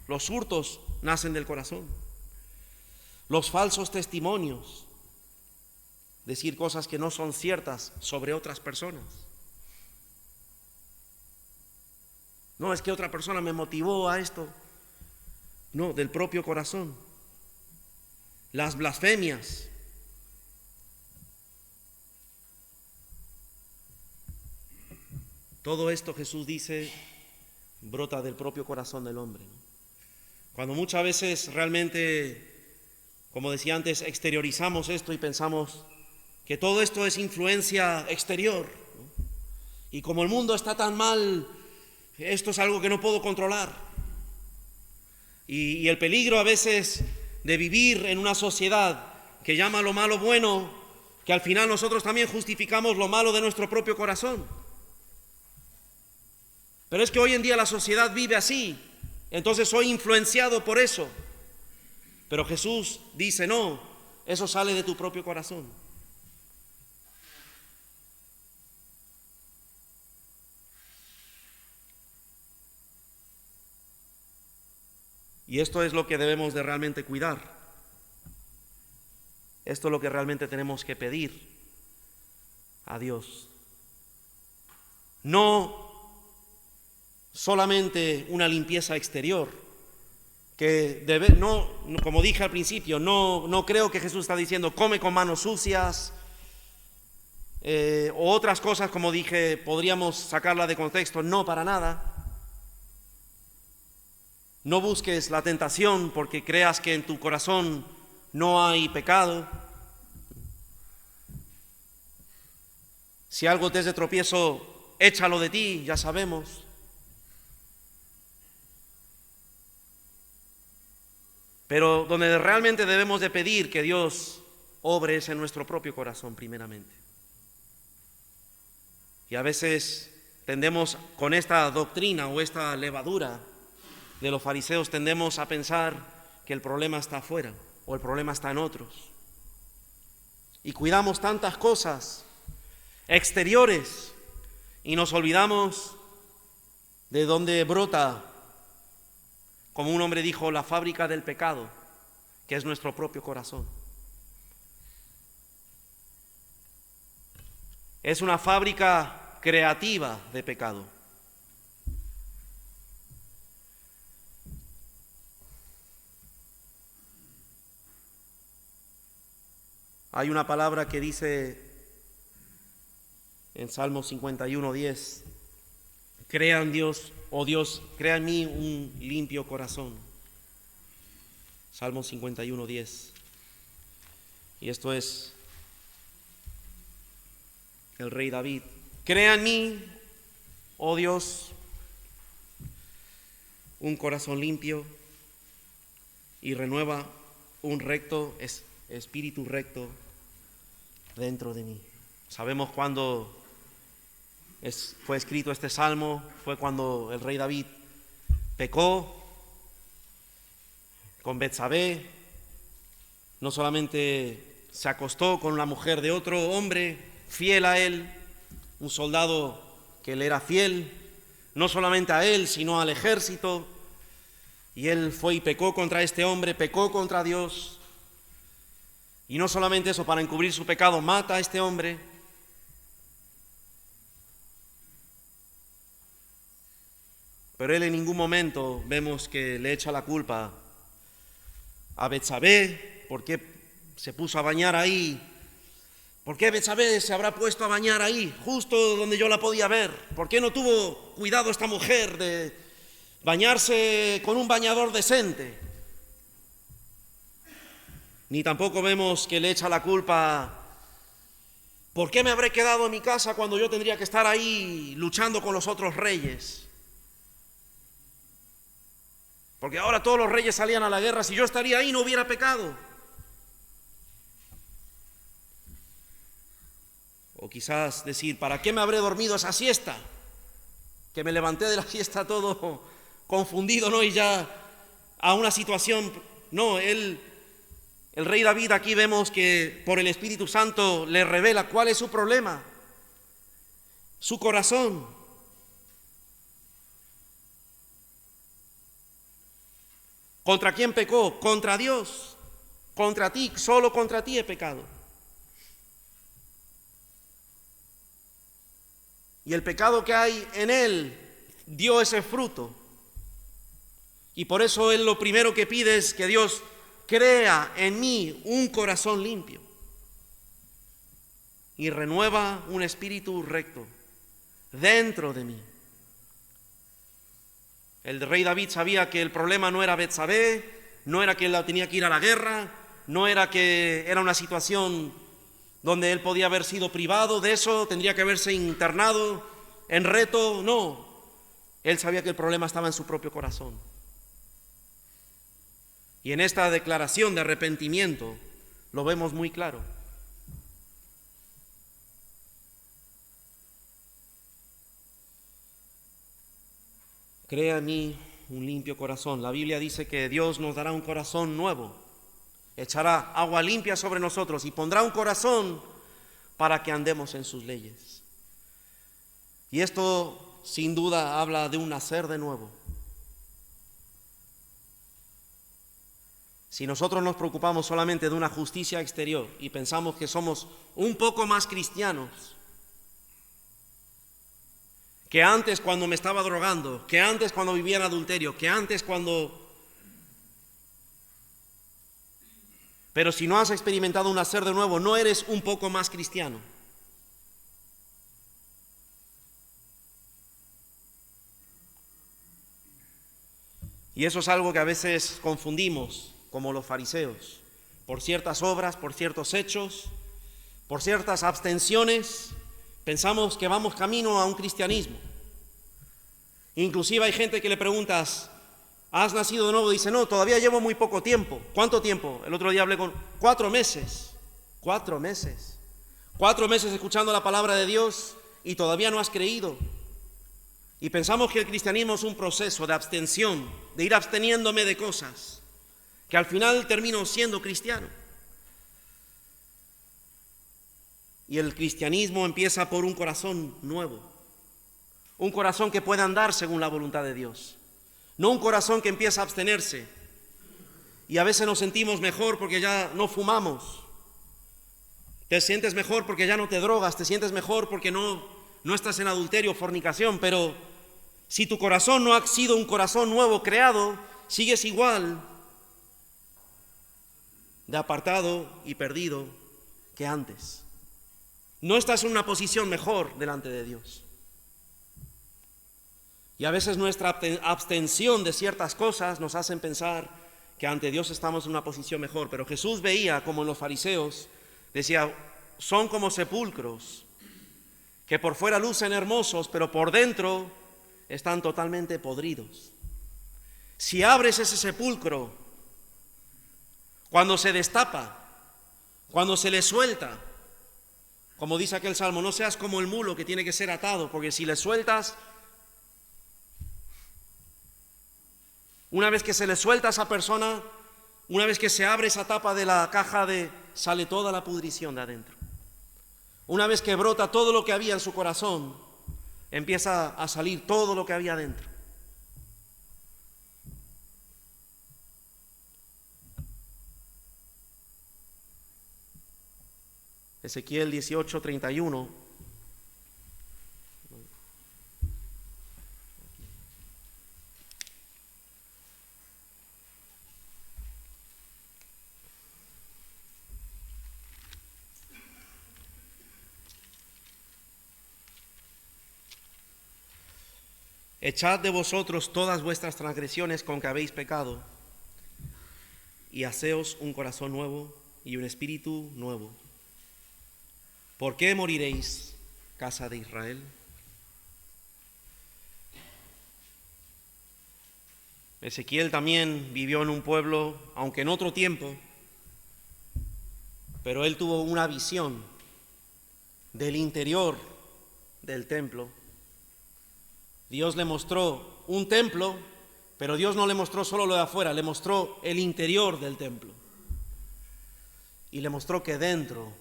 los hurtos nacen del corazón. Los falsos testimonios, decir cosas que no son ciertas sobre otras personas. No, es que otra persona me motivó a esto. No, del propio corazón. Las blasfemias. Todo esto, Jesús dice, brota del propio corazón del hombre, ¿no? Cuando muchas veces realmente, como decía antes, exteriorizamos esto y pensamos que todo esto es influencia exterior, ¿no? Y como el mundo está tan mal, esto es algo que no puedo controlar. Y el peligro a veces de vivir en una sociedad que llama lo malo bueno, que al final nosotros también justificamos lo malo de nuestro propio corazón. Pero es que hoy en día la sociedad vive así, entonces soy influenciado por eso. Pero Jesús dice, no, eso sale de tu propio corazón. Y esto es lo que debemos de realmente cuidar. Esto es lo que realmente tenemos que pedir a Dios. No solamente una limpieza exterior, como dije al principio, no creo que Jesús está diciendo come con manos sucias, o otras cosas, como dije, podríamos sacarla de contexto. No, para nada. No busques la tentación porque creas que en tu corazón no hay pecado. Si algo te es de tropiezo, échalo de ti, ya sabemos. Pero donde realmente debemos de pedir que Dios obre es en nuestro propio corazón primeramente. Y a veces tendemos con esta doctrina o esta levadura de los fariseos, tendemos a pensar que el problema está afuera o el problema está en otros. Y cuidamos tantas cosas exteriores y nos olvidamos de dónde brota, como un hombre dijo, la fábrica del pecado, que es nuestro propio corazón. Es una fábrica creativa de pecado. Hay una palabra que dice en Salmo 51:10, crea en Dios, oh Dios, crea en mí un limpio corazón. Salmo 51:10. Y esto es el rey David. Crea en mí, oh Dios, un corazón limpio y renueva un espíritu recto dentro de mí. Sabemos cuándo fue escrito este salmo, fue cuando el rey David pecó con Betsabé. No solamente se acostó con la mujer de otro hombre fiel a él, un soldado que le era fiel, no solamente a él, sino al ejército, y él fue y pecó contra este hombre, pecó contra Dios. Y no solamente eso, para encubrir su pecado, mata a este hombre. Pero él en ningún momento vemos que le echa la culpa a Betsabé, ¿por qué se puso a bañar ahí? ¿Por qué Betsabé se habrá puesto a bañar ahí, justo donde yo la podía ver? ¿Por qué no tuvo cuidado esta mujer de bañarse con un bañador decente? Ni tampoco vemos que le echa la culpa, ¿por qué me habré quedado en mi casa cuando yo tendría que estar ahí luchando con los otros reyes? Porque ahora todos los reyes salían a la guerra, si yo estaría ahí no hubiera pecado. O quizás decir, ¿para qué me habré dormido esa siesta? Que me levanté de la siesta todo confundido, ¿no? Y ya a una situación, no, el rey David aquí vemos que por el Espíritu Santo le revela cuál es su problema, su corazón. ¿Contra quién pecó? Contra Dios, contra ti, solo contra ti he pecado. Y el pecado que hay en él dio ese fruto. Y por eso él lo primero que pide es que Dios crea en mí un corazón limpio y renueva un espíritu recto dentro de mí. El rey David sabía que el problema no era Betsabé, no era que él tenía que ir a la guerra, no era que era una situación donde él podía haber sido privado de eso, tendría que haberse internado en reto, no. Él sabía que el problema estaba en su propio corazón. Y en esta declaración de arrepentimiento, lo vemos muy claro. Crea en mí un limpio corazón. La Biblia dice que Dios nos dará un corazón nuevo, echará agua limpia sobre nosotros y pondrá un corazón para que andemos en sus leyes. Y esto sin duda habla de un nacer de nuevo. Si nosotros nos preocupamos solamente de una justicia exterior y pensamos que somos un poco más cristianos que antes cuando me estaba drogando, que antes cuando vivía en adulterio, que antes cuando... Pero si no has experimentado un nacer de nuevo, no eres un poco más cristiano. Y eso es algo que a veces confundimos, como los fariseos, por ciertas obras, por ciertos hechos, por ciertas abstenciones, pensamos que vamos camino a un cristianismo. Inclusive hay gente que le preguntas, ¿has nacido de nuevo? Dice, no, todavía llevo muy poco tiempo. ¿Cuánto tiempo? El otro día hablé con 4 meses. 4 meses. 4 meses escuchando la palabra de Dios y todavía no has creído. Y pensamos que el cristianismo es un proceso de abstención, de ir absteniéndome de cosas, que al final termino siendo cristiano. Y el cristianismo empieza por un corazón nuevo, un corazón que pueda andar según la voluntad de Dios, no un corazón que empieza a abstenerse. Y a veces nos sentimos mejor porque ya no fumamos, te sientes mejor porque ya no te drogas, te sientes mejor porque no estás en adulterio o fornicación, pero si tu corazón no ha sido un corazón nuevo creado, sigues igual de apartado y perdido que antes. No estás en una posición mejor delante de Dios. Y a veces nuestra abstención de ciertas cosas nos hacen pensar que ante Dios estamos en una posición mejor. Pero Jesús veía, como en los fariseos, decía, son como sepulcros que por fuera lucen hermosos, pero por dentro están totalmente podridos. Si abres ese sepulcro, cuando se destapa, cuando se le suelta, como dice aquel salmo, no seas como el mulo que tiene que ser atado, porque si le sueltas, una vez que se le suelta a esa persona, una vez que se abre esa tapa de la caja, sale toda la pudrición de adentro. Una vez que brota todo lo que había en su corazón, empieza a salir todo lo que había adentro. Ezequiel 18:31. Echad de vosotros todas vuestras transgresiones con que habéis pecado, y haceos un corazón nuevo y un espíritu nuevo. ¿Por qué moriréis, casa de Israel? Ezequiel también vivió en un pueblo, aunque en otro tiempo, pero él tuvo una visión del interior del templo. Dios le mostró un templo, pero Dios no le mostró solo lo de afuera, le mostró el interior del templo. Y le mostró que dentro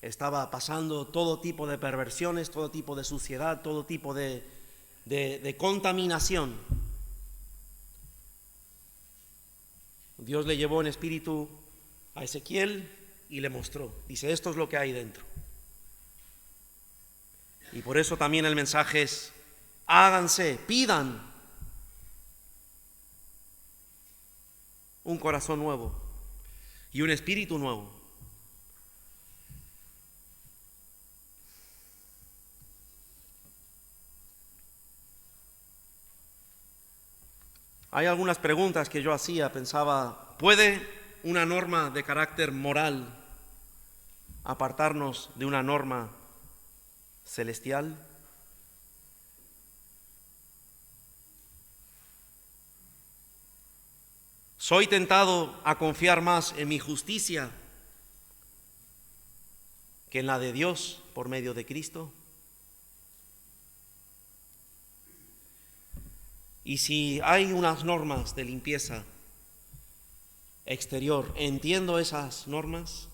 estaba pasando todo tipo de perversiones, todo tipo de suciedad, todo tipo de contaminación. Dios le llevó en espíritu a Ezequiel y le mostró. Dice, esto es lo que hay dentro. Y por eso también el mensaje es, háganse, pidan un corazón nuevo y un espíritu nuevo. Hay algunas preguntas que yo hacía, pensaba, ¿puede una norma de carácter moral apartarnos de una norma celestial? ¿Soy tentado a confiar más en mi justicia que en la de Dios por medio de Cristo. Y si hay unas normas de limpieza exterior, ¿entiendo esas normas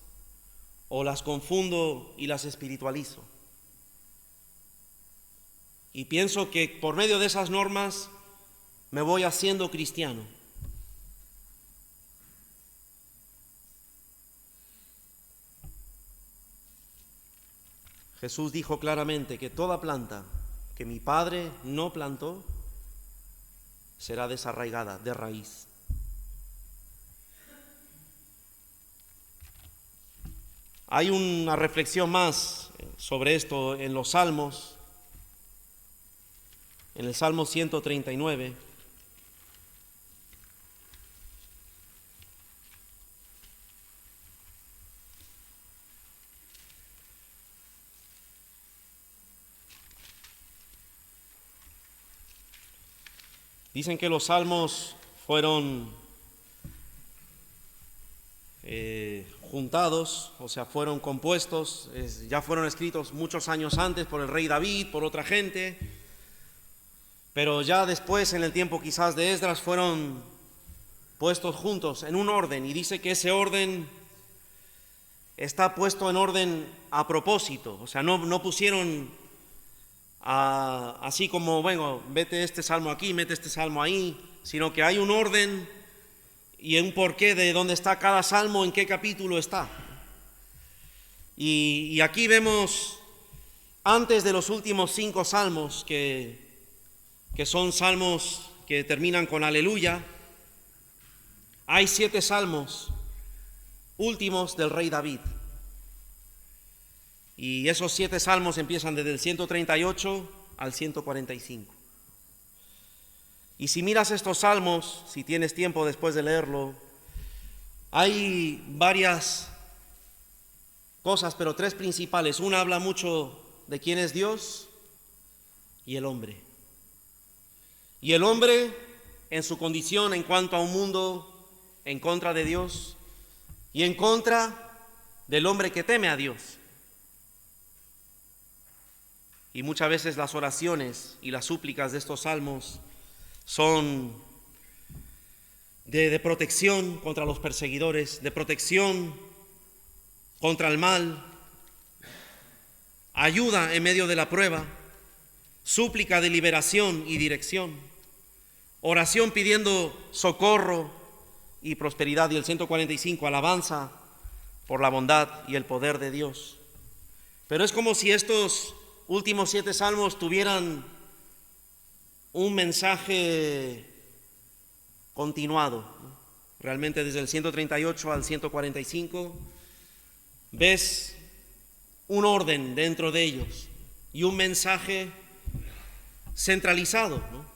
o las confundo y las espiritualizo? Y pienso que por medio de esas normas me voy haciendo cristiano. Jesús dijo claramente que toda planta que mi Padre no plantó será desarraigada de raíz. Hay una reflexión más sobre esto en los Salmos, en el Salmo 139. Dicen que los salmos fueron juntados, o sea, fueron compuestos, ya fueron escritos muchos años antes por el rey David, por otra gente, pero ya después, en el tiempo quizás de Esdras, fueron puestos juntos en un orden, y dice que ese orden está puesto en orden a propósito, o sea, no pusieron así como, bueno, vete este salmo aquí, mete este salmo ahí, sino que hay un orden y un porqué de dónde está cada salmo, en qué capítulo está. Y aquí vemos, antes de los últimos 5 salmos, que son salmos que terminan con aleluya, hay 7 salmos últimos del rey David. Y esos 7 salmos empiezan desde el 138 al 145. Y si miras estos salmos, si tienes tiempo después de leerlo, hay varias cosas, pero 3 principales. Una habla mucho de quién es Dios y el hombre. Y el hombre en su condición en cuanto a un mundo en contra de Dios y en contra del hombre que teme a Dios. Y muchas veces las oraciones y las súplicas de estos salmos son de protección contra los perseguidores, de protección contra el mal, ayuda en medio de la prueba, súplica de liberación y dirección, oración pidiendo socorro y prosperidad, y el 145, alabanza por la bondad y el poder de Dios. Pero es como si estos últimos 7 salmos tuvieran un mensaje continuado, ¿no? Realmente desde el 138 al 145 ves un orden dentro de ellos y un mensaje centralizado, ¿no?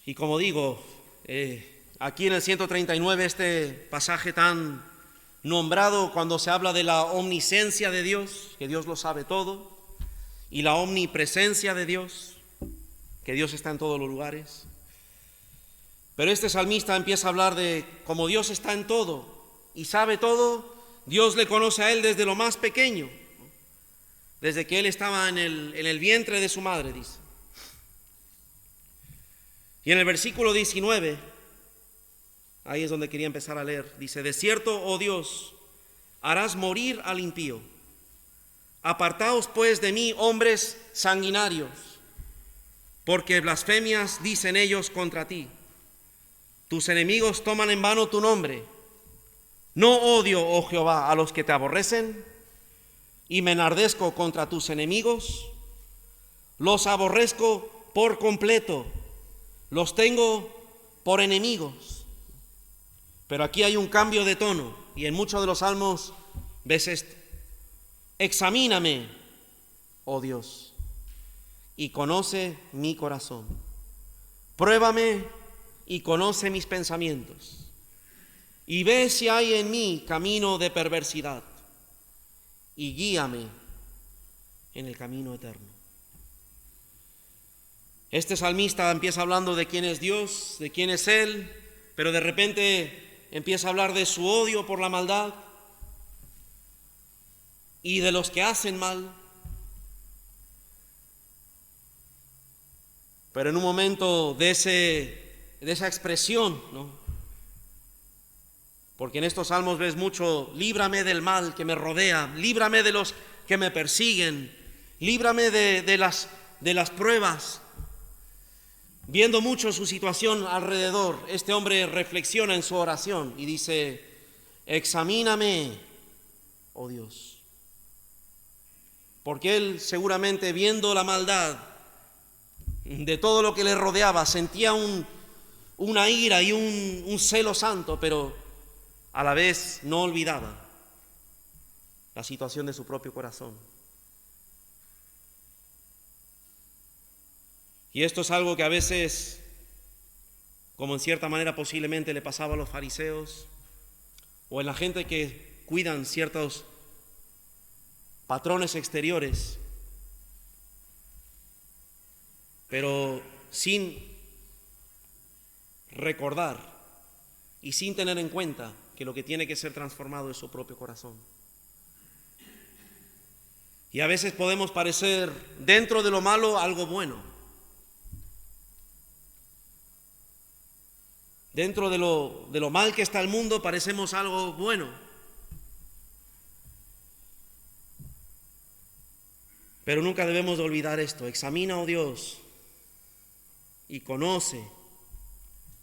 Y como digo, aquí en el 139, este pasaje tan nombrado cuando se habla de la omnisciencia de Dios, que Dios lo sabe todo, y la omnipresencia de Dios, que Dios está en todos los lugares. Pero este salmista empieza a hablar de cómo Dios está en todo y sabe todo. Dios le conoce a él desde lo más pequeño, desde que él estaba en el vientre de su madre, dice. Y en el versículo 19, ahí es donde quería empezar a leer, dice: de cierto, oh Dios, harás morir al impío. Apartaos pues de mí, hombres sanguinarios, porque blasfemias dicen ellos contra ti. Tus enemigos toman en vano tu nombre. No odio, oh Jehová, a los que te aborrecen, y me enardezco contra tus enemigos. Los aborrezco por completo, los tengo por enemigos. Pero aquí hay un cambio de tono, y en muchos de los salmos ves esto: examíname, oh Dios, y conoce mi corazón. Pruébame y conoce mis pensamientos, y ve si hay en mí camino de perversidad, y guíame en el camino eterno. Este salmista empieza hablando de quién es Dios, de quién es Él, pero de repente empieza a hablar de su odio por la maldad, y de los que hacen mal. Pero en un momento de esa expresión, ¿no? Porque en estos salmos ves mucho: líbrame del mal que me rodea, líbrame de los que me persiguen, líbrame de las pruebas. Viendo mucho su situación alrededor, este hombre reflexiona en su oración y dice: examíname, oh Dios. Porque él seguramente, viendo la maldad de todo lo que le rodeaba, sentía una ira y un celo santo, pero a la vez no olvidaba la situación de su propio corazón. Y esto es algo que a veces, como en cierta manera posiblemente le pasaba a los fariseos o en la gente que cuidan ciertos patrones exteriores, pero sin recordar y sin tener en cuenta que lo que tiene que ser transformado es su propio corazón. Y a veces podemos parecer dentro de lo malo algo bueno. Dentro de lo mal que está el mundo parecemos algo bueno. Pero nunca debemos de olvidar esto: examina, oh Dios, y conoce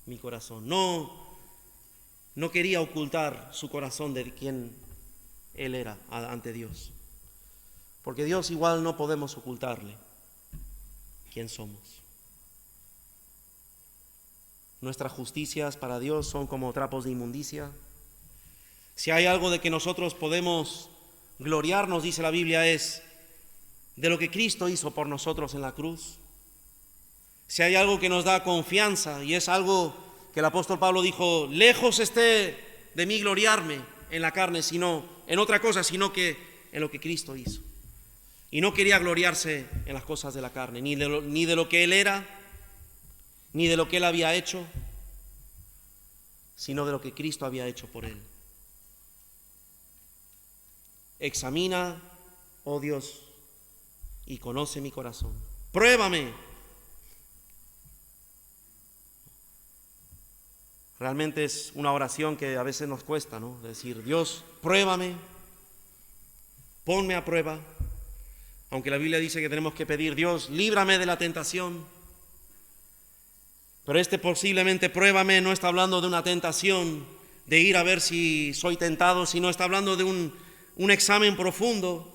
mi corazón. No quería ocultar su corazón de quién él era ante Dios. Porque Dios igual no podemos ocultarle quién somos. Nuestras justicias para Dios son como trapos de inmundicia. Si hay algo de que nosotros podemos gloriarnos, dice la Biblia, es de lo que Cristo hizo por nosotros en la cruz. Si hay algo que nos da confianza, y es algo que el apóstol Pablo dijo: lejos esté de mí gloriarme en la carne, sino en otra cosa, sino que en lo que Cristo hizo. Y no quería gloriarse en las cosas de la carne, ni de lo que él era, ni de lo que él había hecho, sino de lo que Cristo había hecho por él. Examina, oh Dios, y conoce mi corazón. Pruébame. Realmente es una oración que a veces nos cuesta, ¿no? Decir: Dios, pruébame, ponme a prueba. Aunque la Biblia dice que tenemos que pedir: Dios, líbrame de la tentación. Pero posiblemente pruébame no está hablando de una tentación de ir a ver si soy tentado, sino está hablando de un examen profundo,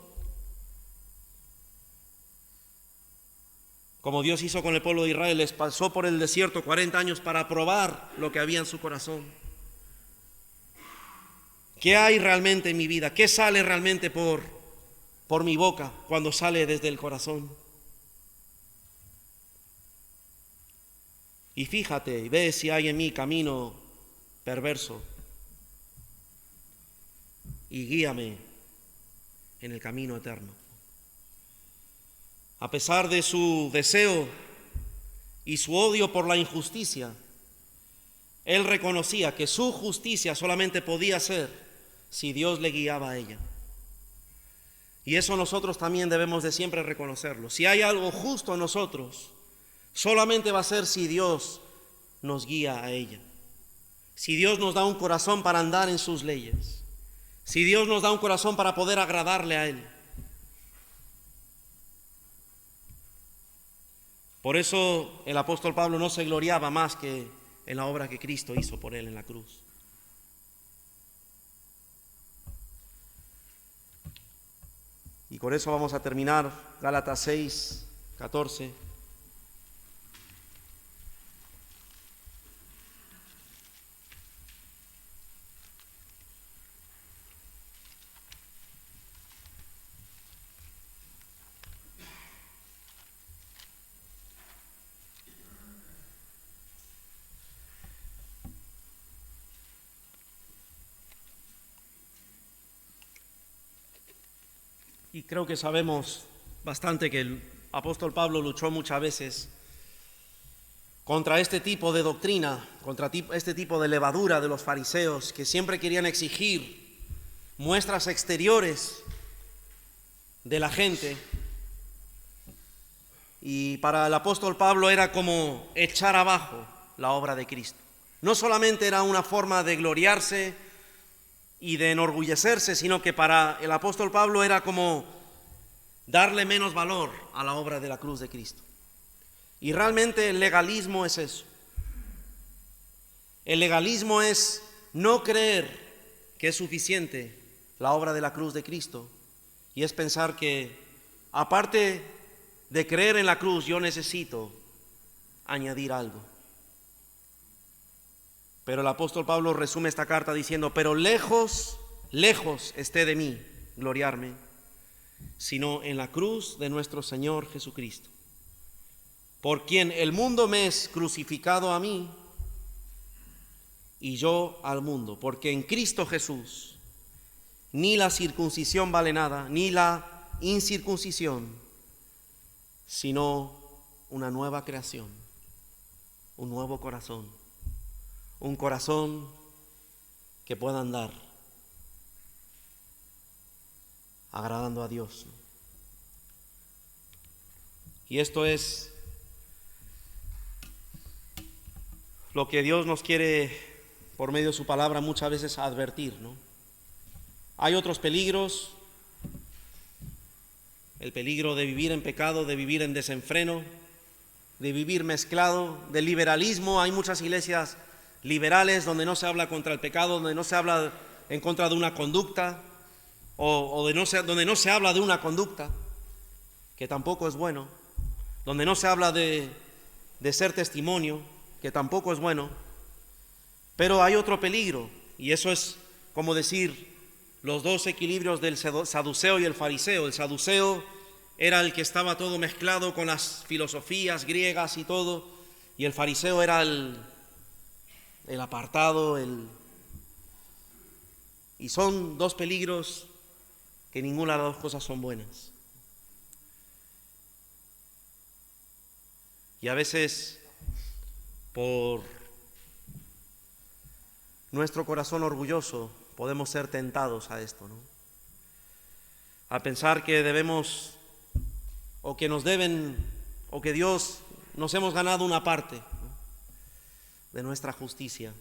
como Dios hizo con el pueblo de Israel. Les pasó por el desierto 40 años para probar lo que había en su corazón. ¿Qué hay realmente en mi vida? ¿Qué sale realmente por mi boca cuando sale desde el corazón? Y fíjate y ve si hay en mí camino perverso, y guíame en el camino eterno. A pesar de su deseo y su odio por la injusticia, él reconocía que su justicia solamente podía ser si Dios le guiaba a ella. Y eso nosotros también debemos de siempre reconocerlo. Si hay algo justo en nosotros, solamente va a ser si Dios nos guía a ella. Si Dios nos da un corazón para andar en sus leyes. Si Dios nos da un corazón para poder agradarle a Él. Por eso el apóstol Pablo no se gloriaba más que en la obra que Cristo hizo por él en la cruz. Y con eso vamos a terminar Gálatas 6, 14. Y creo que sabemos bastante que el apóstol Pablo luchó muchas veces contra este tipo de doctrina, contra este tipo de levadura de los fariseos, que siempre querían exigir muestras exteriores de la gente. Y para el apóstol Pablo era como echar abajo la obra de Cristo. No solamente era una forma de gloriarse y de enorgullecerse, sino que para el apóstol Pablo era como darle menos valor a la obra de la cruz de Cristo. Y realmente el legalismo es eso. El legalismo es no creer que es suficiente la obra de la cruz de Cristo, y es pensar que aparte de creer en la cruz yo necesito añadir algo. Pero el apóstol Pablo resume esta carta diciendo: pero lejos esté de mí gloriarme, sino en la cruz de nuestro Señor Jesucristo, por quien el mundo me es crucificado a mí y yo al mundo, porque en Cristo Jesús ni la circuncisión vale nada, ni la incircuncisión, sino una nueva creación, un nuevo corazón, un corazón que pueda andar agradando a Dios. Y esto es lo que Dios nos quiere, por medio de su palabra, muchas veces advertir, ¿no? Hay otros peligros: el peligro de vivir en pecado, de vivir en desenfreno, de vivir mezclado, del liberalismo. Hay muchas iglesias liberales donde no se habla contra el pecado, donde no se habla en contra de una conducta, donde no se habla de una conducta, que tampoco es bueno, donde no se habla de ser testimonio, que tampoco es bueno. Pero hay otro peligro, y eso es como decir los dos equilibrios del saduceo y el fariseo. El saduceo era el que estaba todo mezclado con las filosofías griegas y todo, y el fariseo era el apartado, y son dos peligros que ninguna de las dos cosas son buenas. Y a veces, por nuestro corazón orgulloso, podemos ser tentados a esto, ¿no? A pensar que debemos, o que nos deben, o que Dios nos hemos ganado una parte, ¿no?, de nuestra justicia.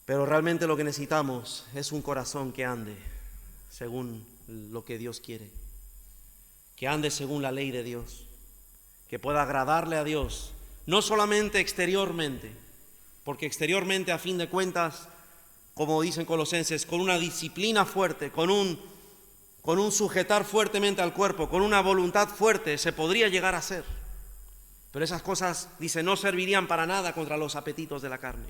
Pero realmente lo que necesitamos es un corazón que ande según lo que Dios quiere, que ande según la ley de Dios, que pueda agradarle a Dios, no solamente exteriormente, porque exteriormente, a fin de cuentas, como dicen Colosenses, con una disciplina fuerte, con un sujetar fuertemente al cuerpo, con una voluntad fuerte, se podría llegar a hacer. Pero esas cosas, dice, no servirían para nada contra los apetitos de la carne.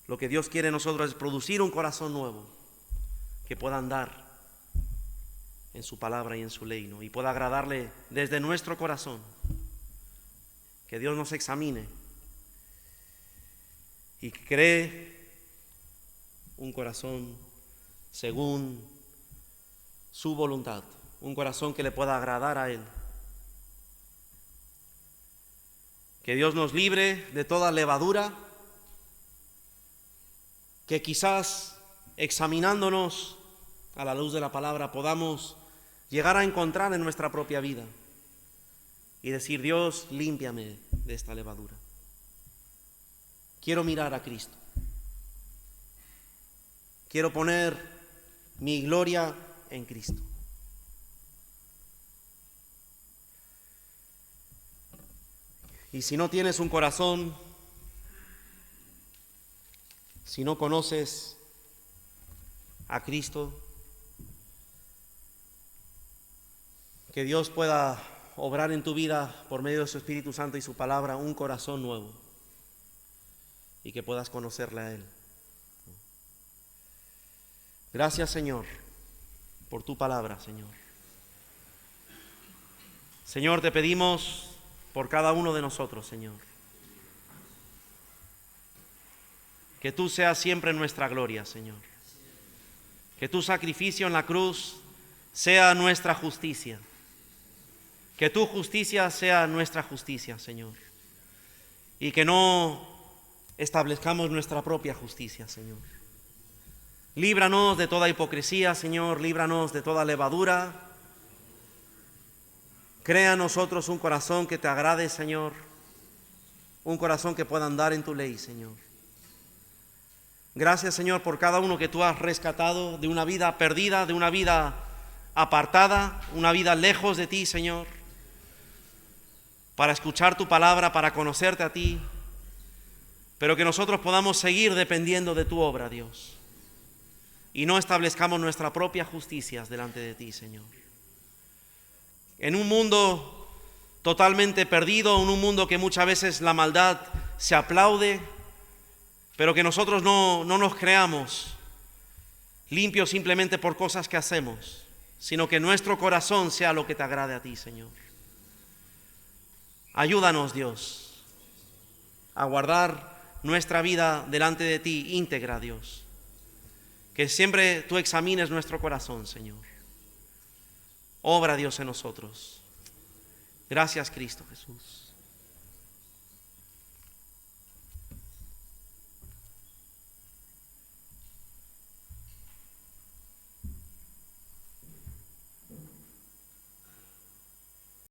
Lo que Dios quiere en nosotros es producir un corazón nuevo, que pueda andar en su palabra y en su ley, ¿no?, y pueda agradarle desde nuestro corazón. Que Dios nos examine y cree un corazón según su voluntad, un corazón que le pueda agradar a Él. Que Dios nos libre de toda levadura, que quizás examinándonos a la luz de la palabra podamos llegar a encontrar en nuestra propia vida y decir: Dios, límpiame de esta levadura. Quiero mirar a Cristo. Quiero poner mi gloria en Cristo. Y si no tienes un corazón, si no conoces a Cristo, que Dios pueda obrar en tu vida por medio de su Espíritu Santo y su palabra un corazón nuevo, y que puedas conocerle a Él. Gracias, Señor, por tu palabra, Señor. Señor, te pedimos por cada uno de nosotros, Señor, que tú seas siempre nuestra gloria, Señor. Que tu sacrificio en la cruz sea nuestra justicia. Que tu justicia sea nuestra justicia, Señor. Y que no establezcamos nuestra propia justicia, Señor. Líbranos de toda hipocresía, Señor, líbranos de toda levadura. Crea en nosotros un corazón que te agrade, Señor, un corazón que pueda andar en tu ley, Señor. Gracias, Señor, por cada uno que tú has rescatado de una vida perdida, de una vida apartada, una vida lejos de ti, Señor, para escuchar tu palabra, para conocerte a ti, pero que nosotros podamos seguir dependiendo de tu obra, Dios, y no establezcamos nuestra propia justicia delante de ti, Señor. En un mundo totalmente perdido, en un mundo que muchas veces la maldad se aplaude, pero que nosotros no nos creamos limpios simplemente por cosas que hacemos, sino que nuestro corazón sea lo que te agrade a ti, Señor. Ayúdanos, Dios, a guardar nuestra vida delante de ti íntegra, Dios. Que siempre tú examines nuestro corazón, Señor. Obra, Dios, en nosotros. Gracias, Cristo Jesús.